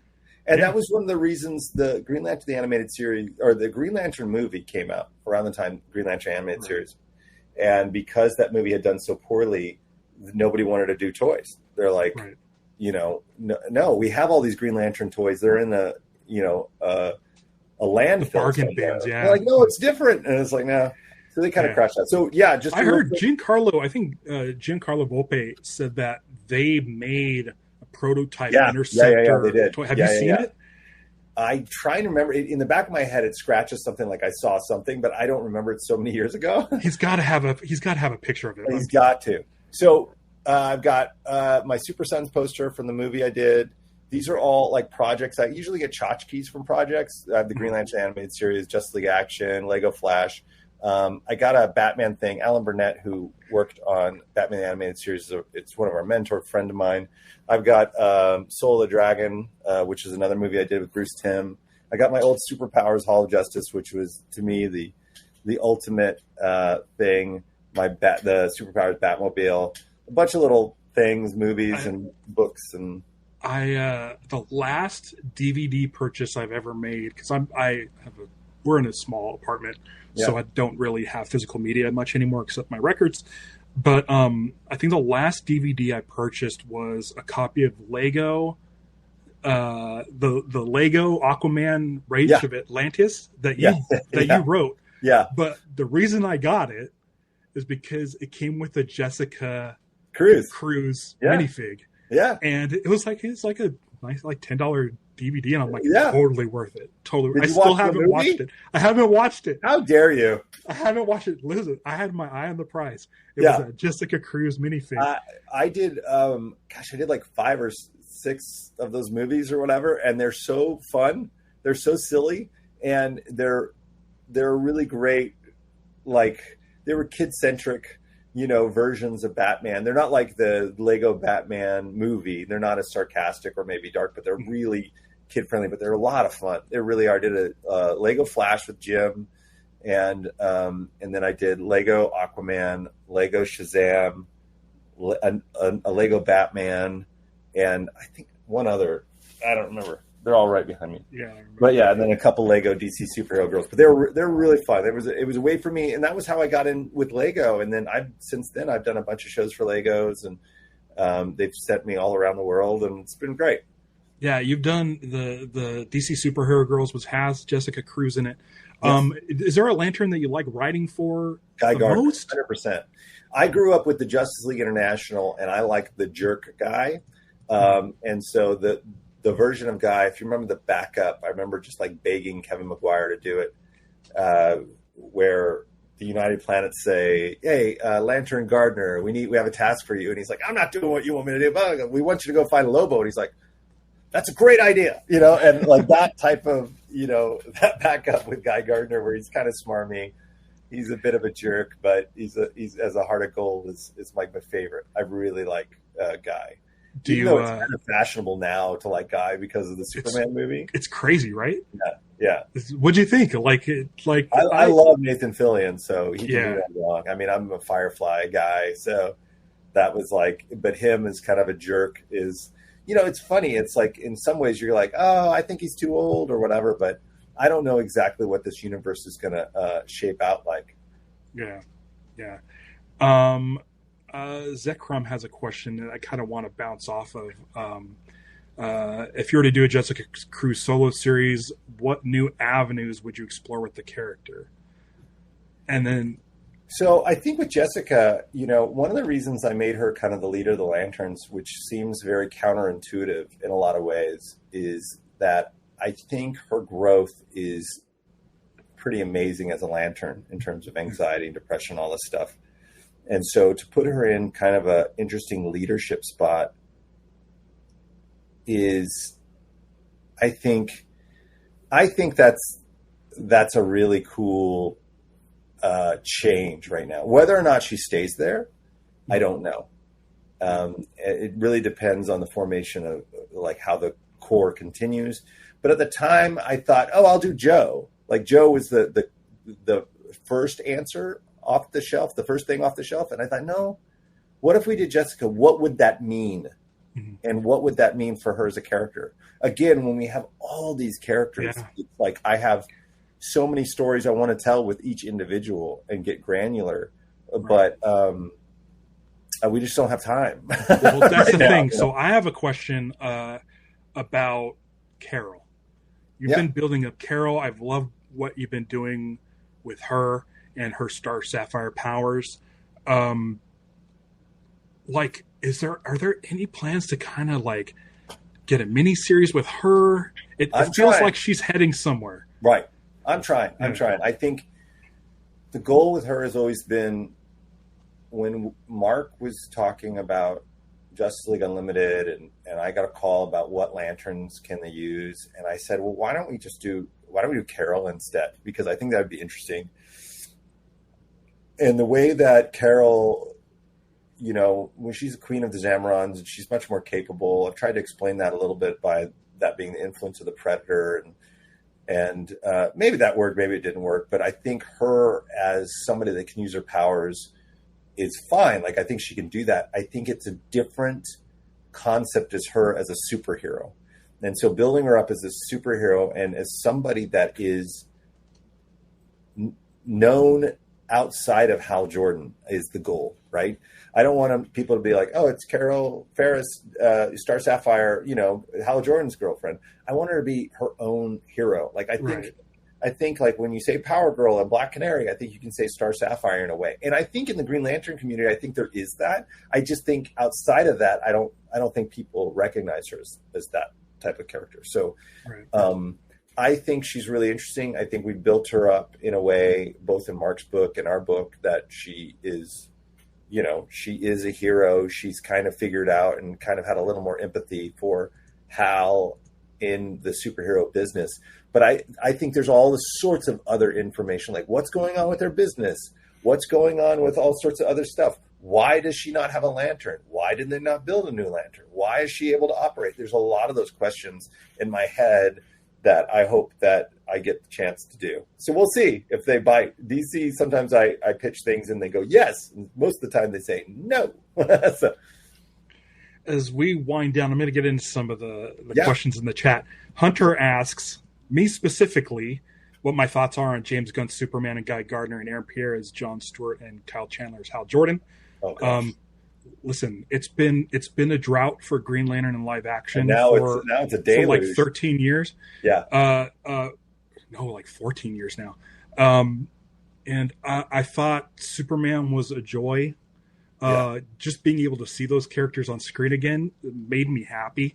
And that was one of the reasons the Green Lantern, the animated series, or the Green Lantern movie came out around the time Green Lantern animated series. And because that movie had done so poorly, nobody wanted to do toys. They're like, no, we have all these Green Lantern toys. They're in a landfill. Bargain bins, yeah. They're like, no, it's different. And it's like, no. So they kind of crashed out. So, I heard Giancarlo Volpe said that they made a prototype Interceptor. They did. Toy. Have you seen it? I try to remember. In the back of my head, it scratches something like I saw something, but I don't remember it so many years ago. He's got to have a picture of it. He's got to. So I've got my Super Sons poster from the movie I did. These are all like projects. I usually get tchotchkes from projects. I have the Green Lantern animated series, Justice League Action, Lego Flash. I got a Batman thing. Alan Burnett, who worked on Batman the Animated Series, it's one of our mentor, friend of mine. I've got Soul of the Dragon, which is another movie I did with Bruce Timm. I got my old Superpowers Hall of Justice, which was, to me, the ultimate thing. The Superpowers Batmobile. A bunch of little things, movies and books. And the last DVD purchase I've ever made, because we're in a small apartment, so I don't really have physical media much anymore except my records. But I think the last DVD I purchased was a copy of Lego, the Lego Aquaman Rage of Atlantis that you wrote. Yeah. But the reason I got it is because it came with a Jessica Cruz minifig. Yeah. And it's like a nice $10 DVD, and I'm like, totally worth it. Totally. I still haven't watched it. I haven't watched it. How dare you? I haven't watched it. Listen, I had my eye on the prize. It was a Jessica Cruz minifig. I did, I did like 5 or 6 of those movies or whatever, and they're so fun. They're so silly, and they're really great. Like, they were kid-centric, versions of Batman. They're not like the Lego Batman movie. They're not as sarcastic or maybe dark, but they're really kid-friendly, but they're a lot of fun. They really are. I did a Lego Flash with Jim, and then I did Lego Aquaman, Lego Shazam, a Lego Batman, and I think one other. I don't remember. They're all right behind me. Yeah. But and then a couple Lego DC superhero girls. But they're really fun. It was a way for me, and that was how I got in with Lego. And then since then I've done a bunch of shows for Legos, and they've sent me all around the world, and it's been great. Yeah, you've done the DC superhero girls, which has Jessica Cruz in it. Yes. Is there a Lantern that you like writing for Guy Gardner? Most? 100%. I grew up with the Justice League International, and I like the jerk Guy. And so the version of Guy, if you remember the backup, I remember just like begging Kevin McGuire to do it, where the United Planets say, "Hey, Lantern Gardner, we have a task for you," and he's like, "I'm not doing what you want me to do. But we want you to go find Lobo." And he's like, "That's a great idea," and like that type of that backup with Guy Gardner, where he's kind of smarmy. He's a bit of a jerk, but he's as a heart of gold is my favorite. I really like Guy. Even though it's kind of fashionable now to like Guy because of the Superman movie. It's crazy, right? Yeah. What'd you think? I love Nathan Fillion, so he can do that wrong. I mean, I'm a Firefly guy, so that was like, but him as kind of a jerk is, it's funny. It's like in some ways you're like, oh, I think he's too old or whatever, but I don't know exactly what this universe is going to shape out like. Yeah. Zekrom has a question that I kind of want to bounce off of. If you were to do a Jessica Cruz solo series, what new avenues would you explore with the character? And then So I think with Jessica, one of the reasons I made her kind of the leader of the Lanterns, which seems very counterintuitive in a lot of ways, is that I think her growth is pretty amazing as a Lantern in terms of anxiety and depression, all this stuff. And so to put her in kind of a interesting leadership spot is, I think that's a really cool change right now. Whether or not she stays there, I don't know. It really depends on the formation of like how the Corps continues. But at the time, I thought, I'll do Joe. Like Joe was the first answer off the shelf, the first thing off the shelf, and I thought, no. What if we did Jessica? What would that mean? Mm-hmm. And what would that mean for her as a character? Again, when we have all these characters, it's like I have so many stories I want to tell with each individual and get granular, but we just don't have time. Well, that's the thing. So I have a question about Carol. You've been building up Carol. I've loved what you've been doing with her and her Star Sapphire powers. Are there any plans to kind of like get a mini series with her? It feels like she's heading somewhere. Right. I'm trying. I think the goal with her has always been, when Mark was talking about Justice League Unlimited and I got a call about what lanterns can they use. And I said, well, why don't we do Carol instead? Because I think that would be interesting. And the way that Carol, when she's a queen of the Zamorans, she's much more capable. I've tried to explain that a little bit by that being the influence of the Predator and maybe that worked, maybe it didn't work. But I think her as somebody that can use her powers is fine. Like, I think she can do that. I think it's a different concept as her as a superhero. And so building her up as a superhero and as somebody that is known outside of Hal Jordan is the goal, right? I don't want people to be like, oh, it's Carol Ferris, Star Sapphire, Hal Jordan's girlfriend. I want her to be her own hero. Like, I think like when you say Power Girl and Black Canary, I think you can say Star Sapphire in a way. And I think in the Green Lantern community, I think there is that. I just think outside of that, I don't think people recognize her as that type of character. So I think she's really interesting. I think we built her up in a way, both in Mark's book and our book, that she is, she is a hero. She's kind of figured out and kind of had a little more empathy for Hal in the superhero business. But I think there's all the sorts of other information, like what's going on with their business, what's going on with all sorts of other stuff. Why does she not have a lantern? Why did they not build a new lantern? Why is she able to operate? There's a lot of those questions in my head that I hope that I get the chance to do. So we'll see if they bite. DC, sometimes I pitch things and they go, yes. And most of the time they say no. So, as we wind down, I'm going to get into some of the questions in the chat. Hunter asks me specifically what my thoughts are on James Gunn's Superman and Guy Gardner and Aaron Pierre as Jon Stewart and Kyle Chandler as Hal Jordan. Listen, it's been a drought for Green Lantern in live action. And now it's a deluge. For like 13 years. Yeah. Like 14 years now. And I thought Superman was a joy. Just being able to see those characters on screen again made me happy.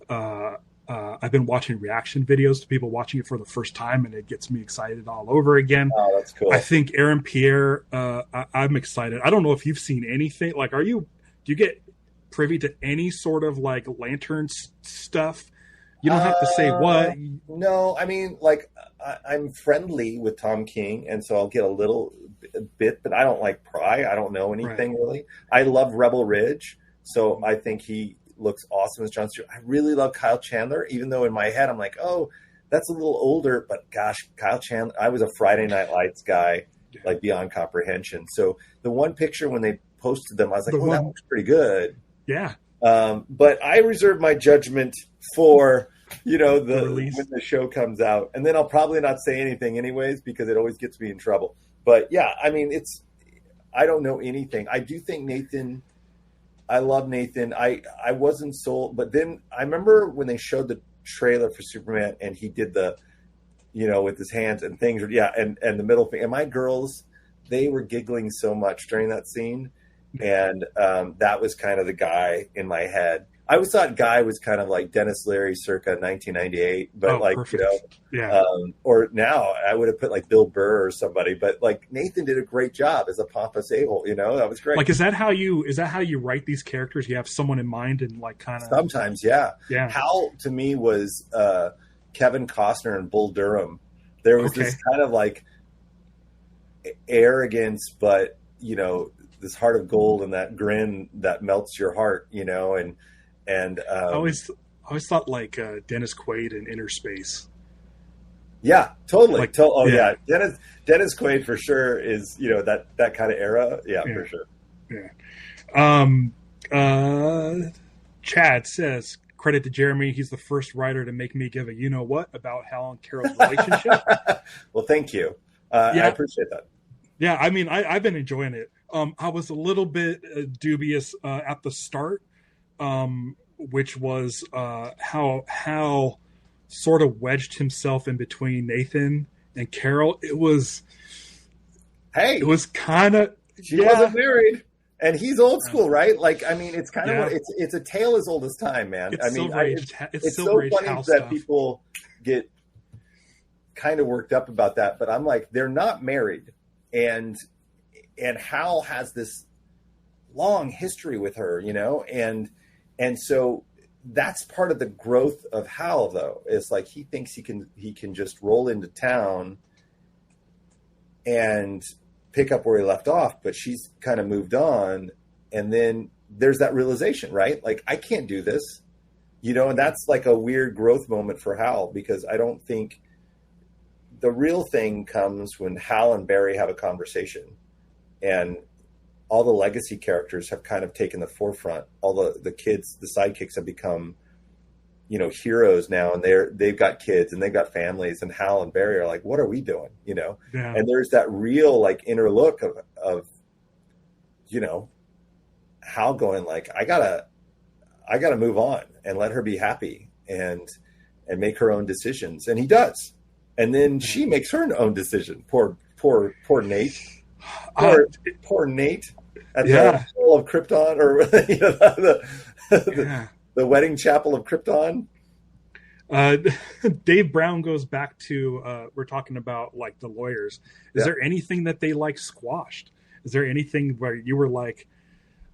I've been watching reaction videos to people watching it for the first time, and it gets me excited all over again. Oh, that's cool. I think Aaron Pierre, I'm excited. I don't know if you've seen anything. Like, do you get privy to any sort of like Lantern stuff? You don't have to say what. No, I mean, like, I'm friendly with Tom King, and so I'll get a bit, but I don't like pry. I don't know anything really. I love Rebel Ridge, so I think he looks awesome as Jon Stewart. I really love Kyle Chandler, even though in my head I'm like, oh, that's a little older, but gosh, Kyle Chandler, I was a Friday Night Lights guy, like beyond comprehension. So the one picture when they posted them, I was like, that looks pretty good. Yeah. But I reserve my judgment for, when the show comes out, and then I'll probably not say anything anyways, because it always gets me in trouble. But yeah, I mean, I don't know anything. I do think Nathan, I love Nathan. I wasn't sold, but then I remember when they showed the trailer for Superman and he did the, with his hands and things, and the middle finger. And my girls they were giggling so much during that scene. And that was kind of the Guy in my head. I always thought Guy was kind of like Dennis Leary circa 1998, but perfect. Or now I would have put like Bill Burr or somebody, but like Nathan did a great job as a pompous a-hole, that was great. Like, is that how you write these characters? You have someone in mind and like kind of sometimes, yeah. Yeah. Hal to me was Kevin Costner and Bull Durham. There was this kind of like arrogance, but this heart of gold and that grin that melts your heart, and I always thought like Dennis Quaid in Inner Space. Yeah, totally. Like, Dennis Quaid for sure is that kind of era. Yeah, for sure. Yeah. Chad says, credit to Jeremy. He's the first writer to make me give a what about Hal and Carol's relationship. Well, thank you. I appreciate that. Yeah, I mean, I've been enjoying it. I was a little bit dubious at the start, which was how Hal sort of wedged himself in between Nathan and Carol. It was kind of she wasn't married, and he's old school, right? Like, I mean, it's kind of it's a tale as old as time, man. It's so funny that people get kind of worked up about that, but I'm like, they're not married, and Hal has this long history with her, and so that's part of the growth of Hal, though. It's like he thinks he can just roll into town and pick up where he left off, but she's kind of moved on, and then there's that realization, right? Like, I can't do this, and that's like a weird growth moment for Hal, because I don't think the real thing comes when Hal and Barry have a conversation. And all the legacy characters have kind of taken the forefront. All the kids, the sidekicks have become, heroes now, and they've got kids and they've got families. And Hal and Barry are like, what are we doing? Yeah. And there's that real like inner look of Hal going like, I gotta move on and let her be happy and make her own decisions. And he does. And then she makes her own decision. Poor Nate. Poor Nate at the Hall of Krypton, or the wedding chapel of Krypton. Dave Brown goes back to we're talking about like the lawyers. Is there anything that they like squashed? Is there anything where you were like,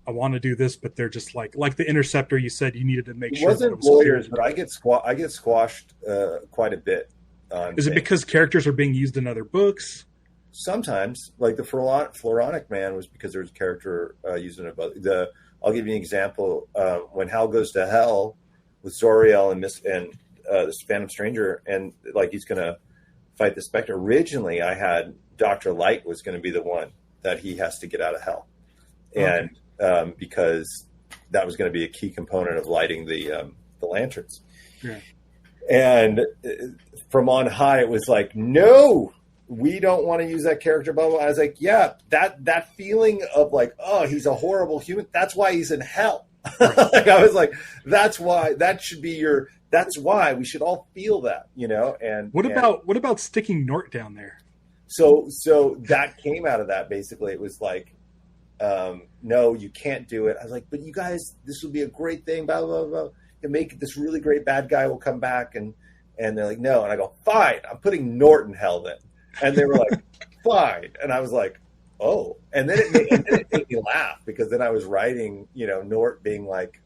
I want to do this, but they're just like the Interceptor? You said you needed to make sure. It wasn't lawyers, but I get squashed quite a bit. Is it because characters are being used in other books? Sometimes, like the Floronic Man was because there was a character used in a book. I'll give you an example. When Hal goes to hell with Zoriel and the Phantom Stranger, and like he's going to fight the Spectre. Originally, I had Dr. Light was going to be the one that he has to get out of hell, and because that was going to be a key component of lighting the lanterns. Yeah. And from on high, it was like, no, we don't want to use that character, blah, blah. I was like, yeah, that feeling of like, oh, he's a horrible human. That's why he's in hell. Like, I was like, that's why we should all feel that, And what about sticking Nort down there? So that came out of that. Basically, it was like, no, you can't do it. I was like, but you guys, this would be a great thing, blah, blah, blah. And make this really great bad guy will come back, and they're like, no. And I go, fine, I'm putting Nort in hell then. And they were like, fine. And I was like, oh. And then it made me laugh, because then I was writing, Nort being like,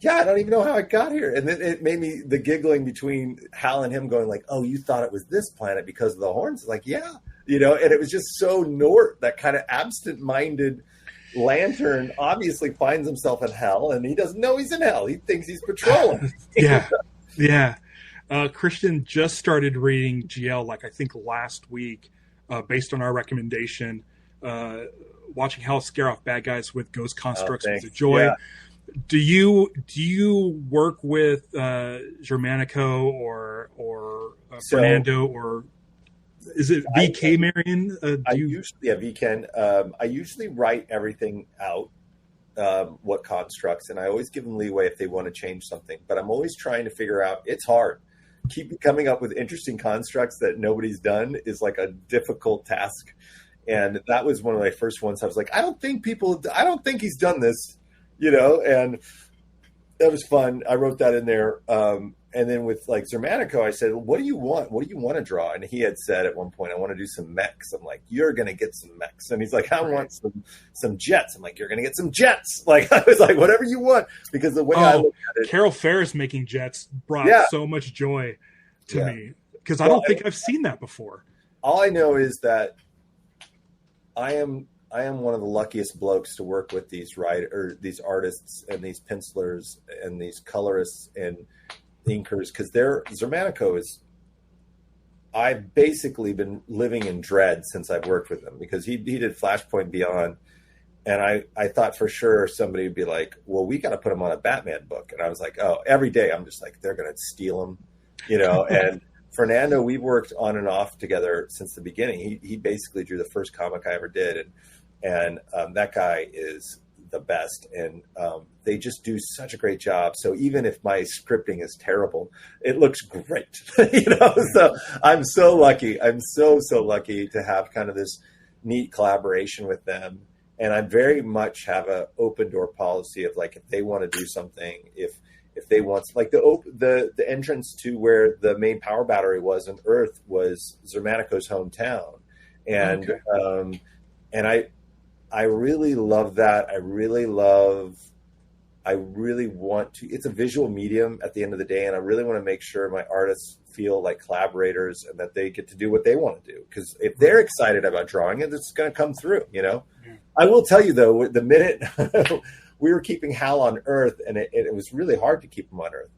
yeah, I don't even know how I got here. And then it made me the giggling between Hal and him going like, oh, you thought it was this planet because of the horns? Like, yeah. And it was just so Nort, that kind of absent-minded Lantern obviously finds himself in hell, and he doesn't know he's in hell. He thinks he's patrolling. Yeah. Christian just started reading GL, like I think last week, based on our recommendation. Watching Hal scare off bad guys with ghost constructs was a joy. Yeah. Do you work with Germanico or Fernando, or is it VK Marion? VK. I usually write everything out, what constructs, and I always give them leeway if they want to change something. But I'm always trying to figure out. It's hard. Keep coming up with interesting constructs that nobody's done is like a difficult task, And that was one of my first ones. I was like, I don't think he's done this, and that was fun. I wrote that in there. And then with like Zermanico, I said, what do you want? What do you want to draw? And he had said at one point, I want to do some mechs. I'm like, you're going to get some mechs. And he's like, I want some jets. I'm like, you're going to get some jets. Like, I was like, whatever you want. Because the way I look at it. Carol Ferris making jets brought so much joy to me. Because I don't think I've seen that before. All I know is that I am one of the luckiest blokes to work with these these artists and these pencilers and these colorists and inkers, because Zermanico is, I've basically been living in dread since I've worked with him, because he did Flashpoint Beyond, and I thought for sure somebody would be like, well, we got to put him on a Batman book. And I was like, oh, every day I'm just like, they're going to steal him, and Fernando, we've worked on and off together since the beginning. He basically drew the first comic I ever did, and that guy is the best, and they just do such a great job. So even if my scripting is terrible, it looks great. So I'm so lucky. I'm so lucky to have kind of this neat collaboration with them. And I very much have a open door policy of like, if they want to do something, if they want, like the entrance to where the main power battery was on Earth was Zermanico's hometown. And I really love that. I really want to, it's a visual medium at the end of the day. And I really want to make sure my artists feel like collaborators and that they get to do what they want to do. Because if they're excited about drawing it, it's going to come through, I will tell you though, the minute we were keeping Hal on Earth, and it was really hard to keep him on Earth.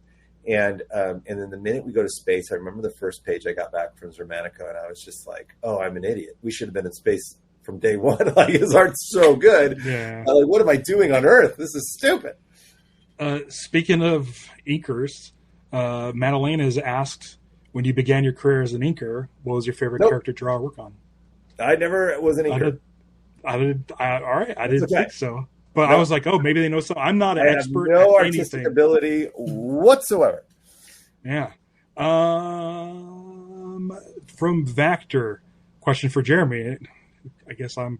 And then the minute we go to space, I remember the first page I got back from Zermanico, and I was just like, oh, I'm an idiot. We should have been in space from day one. Like, his art's so good. Yeah. Like, what am I doing on Earth? This is stupid. Speaking of inkers, Madalena has asked, when you began your career as an inker, what was your favorite character to draw or work on? I never was an inker. I didn't think so. But I was like, oh, maybe they know something. I'm not an expert at no anything. Artistic ability whatsoever. Yeah. From Vactor, question for Jeremy. I guess you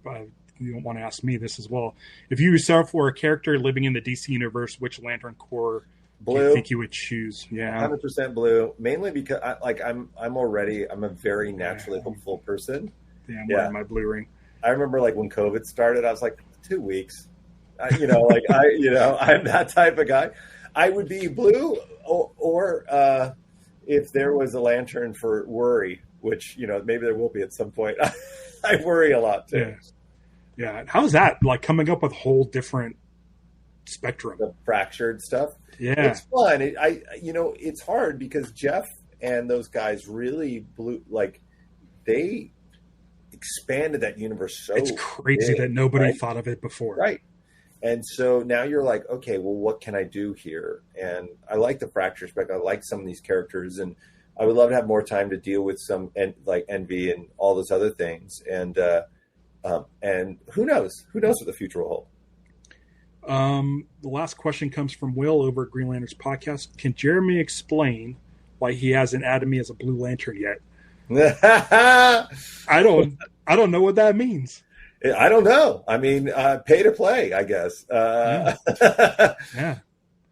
don't want to ask me this as well. If you yourself were a character living in the DC universe, which Lantern Corps do you think you would choose? Yeah, 100% blue. Mainly because I'm a very naturally hopeful person. Yeah, I'm wearing my blue ring. I remember like when COVID started, I was like 2 weeks. I'm that type of guy. I would be blue, or if there was a lantern for worry, which maybe there will be at some point. I worry a lot too. Yeah. How's that like coming up with a whole different spectrum? The fractured stuff. Yeah, it's fun. It's hard because Jeff and those guys really they expanded that universe so. It's crazy that nobody thought of it before. Right. And so now you're like, okay, well, what can I do here? And I like the fracture spec. I like some of these characters, and I would love to have more time to deal with some like Envy and all those other things. And who knows? Who knows what the future will hold? The last question comes from Will over at Green Lanterns Podcast. Can Jeremy explain why he hasn't added me as a Blue Lantern yet? I don't know what that means. I don't know. I mean, pay to play, I guess. Yeah.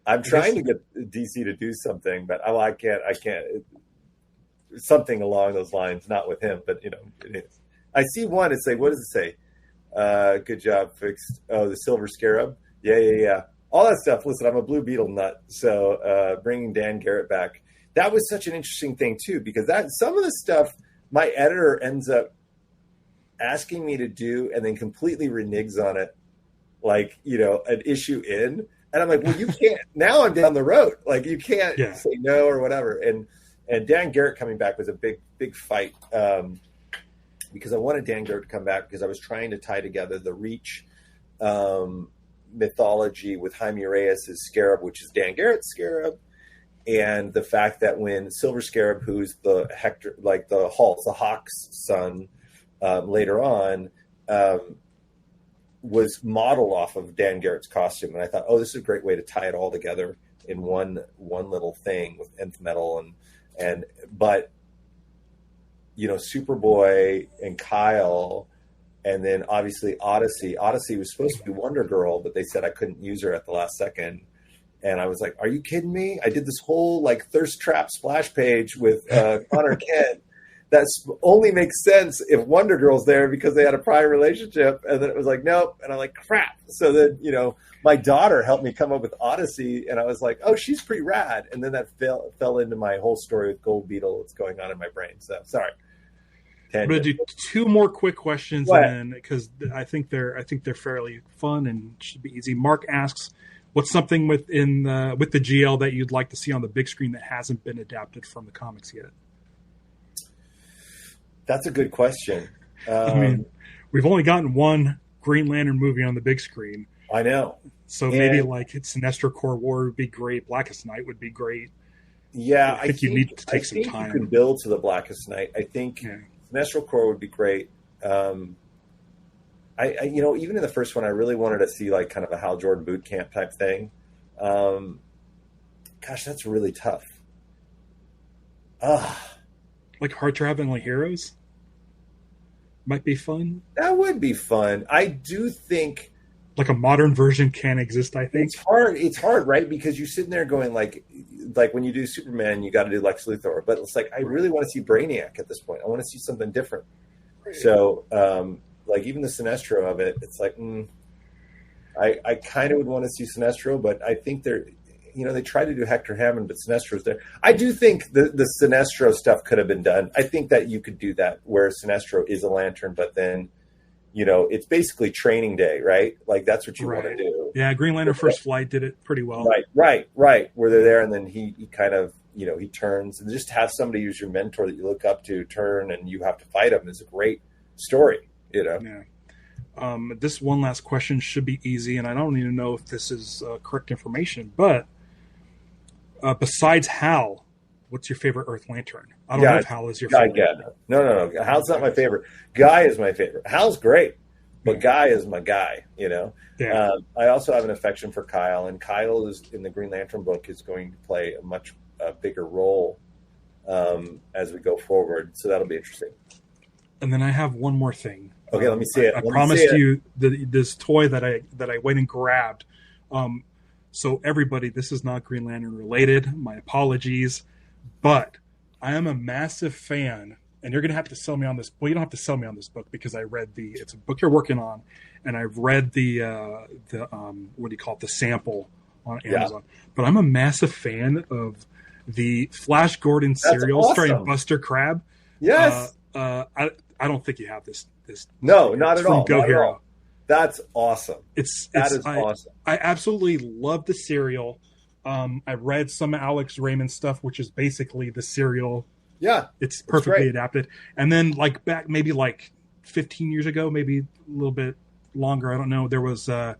I'm trying to get DC to do something, but I can't. Something along those lines, not with him, but it is. I see one. It's like, what does it say? Good job, fixed. Oh, the Silver Scarab. Yeah. All that stuff. Listen, I'm a Blue Beetle nut, so bringing Dan Garrett back, that was such an interesting thing too, because some of the stuff my editor ends up asking me to do and then completely reneges on it, like, an issue in. And I'm like, well, you can't. Now I'm down the road. Like, you can't say no or whatever. And Dan Garrett coming back was a big fight, because I wanted Dan Garrett to come back because I was trying to tie together the Reach mythology with Jaime Reyes' Scarab, which is Dan Garrett's Scarab, and the fact that when Silver Scarab, who's the Hector, like the Hawk's son, later on, was modeled off of Dan Garrett's costume. And I thought, oh, this is a great way to tie it all together in one little thing with Nth Metal but Superboy and Kyle And then obviously Odyssey. Odyssey was supposed to be Wonder Girl, but they said I couldn't use her at the last second. And I was like, are you kidding me? I did this whole like thirst trap splash page with Connor Kent. That only makes sense if Wonder Girl's there because they had a prior relationship. And then it was like, nope. And I'm like, crap. So then, my daughter helped me come up with Odyssey. And I was like, oh, she's pretty rad. And then that fell into my whole story with Gold Beetle. What's going on in my brain. So sorry. I'm going to do 2 more quick questions, and because I think they're fairly fun and should be easy. Mark asks, what's something with the GL that you'd like to see on the big screen that hasn't been adapted from the comics yet? That's a good question. I mean, we've only gotten one Green Lantern movie on the big screen. I know. So maybe like Sinestro Corps War would be great. Blackest Night would be great. Yeah, I think you need to take some time. You can build to the Blackest Night. I think Sinestro Corps would be great. I even in the first one, I really wanted to see like kind of a Hal Jordan boot camp type thing. Gosh, that's really tough. Like Heart Traveling Heroes might be fun. That would be fun. I do think like a modern version can exist. I think it's hard, right? Because you're sitting there going like when you do Superman, you got to do Lex Luthor, but it's like I really want to see Brainiac at this point. I want to see something different. Right. So, like even the Sinestro of it, it's like I kind of would want to see Sinestro, but I think they tried to do Hector Hammond, but Sinestro's there. I do think the Sinestro stuff could have been done. I think that you could do that where Sinestro is a Lantern, but then, it's basically Training Day, right? Like that's what you want to do. Yeah, Green Lantern First Flight did it pretty well. Right. Where they're there and then he kind of, he turns, and just have somebody who's your mentor that you look up to turn and you have to fight him is a great story, Yeah. This one last question should be easy, and I don't even know if this is correct information, but besides Hal, what's your favorite Earth Lantern? I don't know if Hal is your favorite. No. Hal's not my favorite. Guy is my favorite. Hal's great, but Guy is my guy, Yeah. I also have an affection for Kyle, and Kyle is in the Green Lantern book is going to play a much bigger role as we go forward. So that'll be interesting. And then I have one more thing. Okay, let me see it. I promised you this toy that I went and grabbed. So everybody, this is not Green Lantern related. My apologies, but I am a massive fan, and you're going to have to sell me on this. Well, you don't have to sell me on this book because I read it's a book you're working on, and I've read the what do you call it, the sample on Amazon. But I'm a massive fan of the Flash Gordon serial starring Buster Crabbe. Yes. I don't think you have this. No, not at all. Go Hero. That's awesome. That is awesome. I absolutely love the serial. I read some Alex Raymond stuff, which is basically the serial. Yeah, it's perfectly adapted. And then back maybe 15 years ago, maybe a little bit longer, I don't know. There was a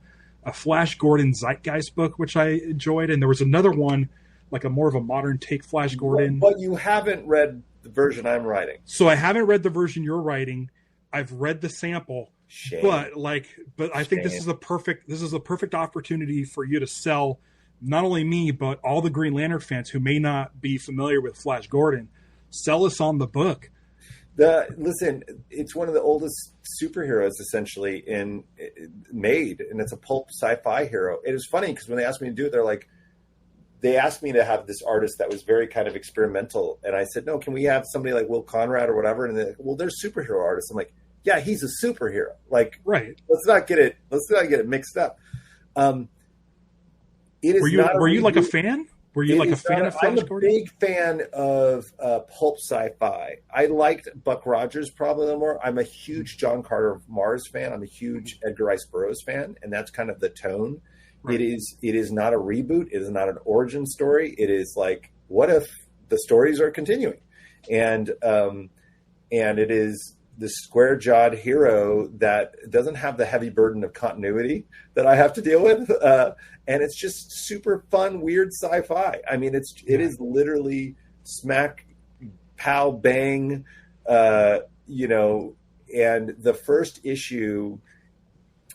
Flash Gordon Zeitgeist book, which I enjoyed, and there was another one, like a more of a modern take Flash Gordon. But you haven't read the version I'm writing. So I haven't read the version you're writing. I've read the sample. Shame. But I think this is a perfect opportunity for you to sell not only me, but all the Green Lantern fans who may not be familiar with Flash Gordon. Sell us on the book. Listen, it's one of the oldest superheroes essentially made, and it's a pulp sci-fi hero. It was funny because when they asked me to do it, they asked me to have this artist that was very kind of experimental, and I said, no, can we have somebody like Will Conrad or whatever? And they're like, well, they're superhero artists. I'm like, yeah, he's a superhero. Right. Let's not get it mixed up. It is. Were you like a fan? Were you like a fan of Flash Gordon? I'm a big fan of pulp sci-fi. I liked Buck Rogers probably a little more. I'm a huge John Carter of Mars fan. I'm a huge Edgar Rice Burroughs fan, and that's kind of the tone. Right. It is not a reboot. It is not an origin story. It is like, what if the stories are continuing? And it is the square-jawed hero that doesn't have the heavy burden of continuity that I have to deal with. And it's just super fun, weird sci-fi. I mean, it is literally smack, pow, bang, and the first issue.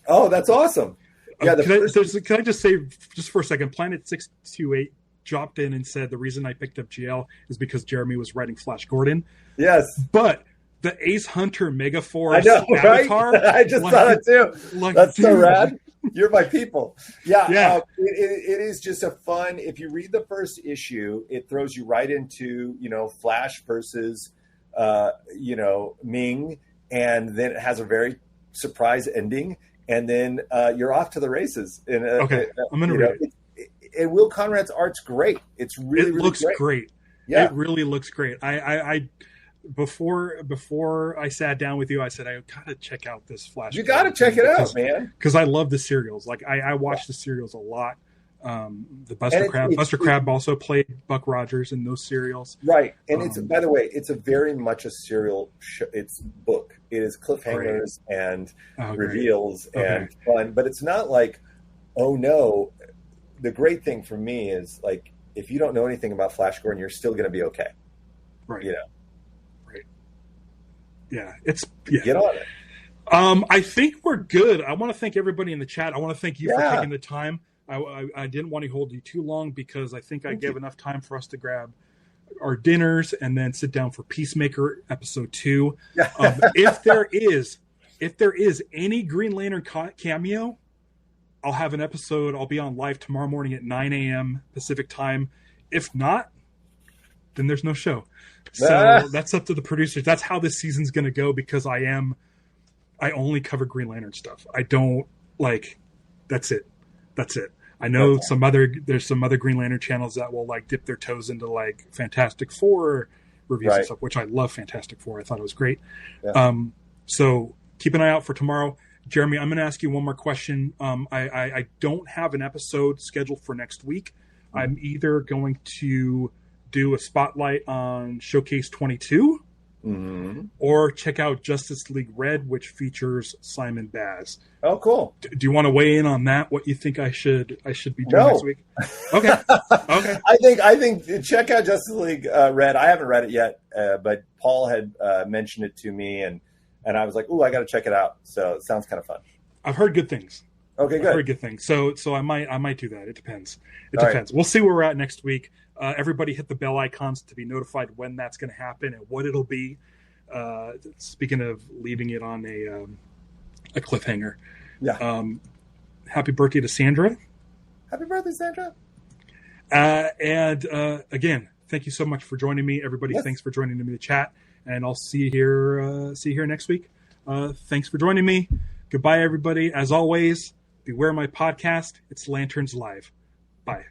Oh, that's awesome. Yeah. Can I just say just for a second, Planet 628 dropped in and said the reason I picked up GL is because Jeremy was writing Flash Gordon. Yes. But the Ace Hunter I Megaforce know, avatar. Right? I just thought it too. That's so rad. You're my people. Yeah. It is just a fun. If you read the first issue, it throws you right into Flash versus Ming, and then it has a very surprise ending, and then you're off to the races. Okay, I'm gonna read it. And Will Conrad's art's great. It's really, really looks great. Yeah, it really looks great. I before I sat down with you, I said I gotta check out this Flash. You gotta check it out, man. Because I love the serials. Like I watch the serials a lot. The Buster Crab also played Buck Rogers in those serials. Right, and it's by the way, it's a very much a serial. It's book. It is cliffhangers and reveals and fun, but it's not like, oh no. The great thing for me is like if you don't know anything about Flash Gordon, you're still going to be okay. Right. Right. Yeah. Get on it. I think we're good. I want to thank everybody in the chat. I want to thank you for taking the time. I didn't want to hold you too long because I think I gave enough time for us to grab our dinners and then sit down for Peacemaker episode 2. If there is any Green Lantern cameo, I'll have an episode. I'll be on live tomorrow morning at 9 a.m. Pacific time. If not, then there's no show. So that's up to the producers. That's how this season's going to go because I only cover Green Lantern stuff. I don't that's it. I know there's some other Green Lantern channels that will dip their toes into Fantastic Four reviews and stuff, which I love Fantastic Four. I thought it was great. Yeah. So keep an eye out for tomorrow. Jeremy, I'm going to ask you one more question. I don't have an episode scheduled for next week. I'm either going to do a spotlight on Showcase 22 or check out Justice League Red, which features Simon Baz. Oh, cool. Do you want to weigh in on that? What you think I should be doing next week? Okay. I think check out Justice League Red. I haven't read it yet, but Paul had mentioned it to me, and I was like, "Ooh, I got to check it out." So it sounds kind of fun. I've heard good things. Okay, good. I've heard good things. So I might do that. It depends. Depends. Right. We'll see where we're at next week. Everybody hit the bell icons to be notified when that's going to happen and what it'll be. Speaking of leaving it on a cliffhanger. Yeah. Happy birthday to Sandra. Happy birthday, Sandra. And again, thank you so much for joining me. Everybody, thanks for joining me in the chat. And I'll see you here next week. Thanks for joining me. Goodbye, everybody. As always, beware my podcast. It's Lanterns Live. Bye.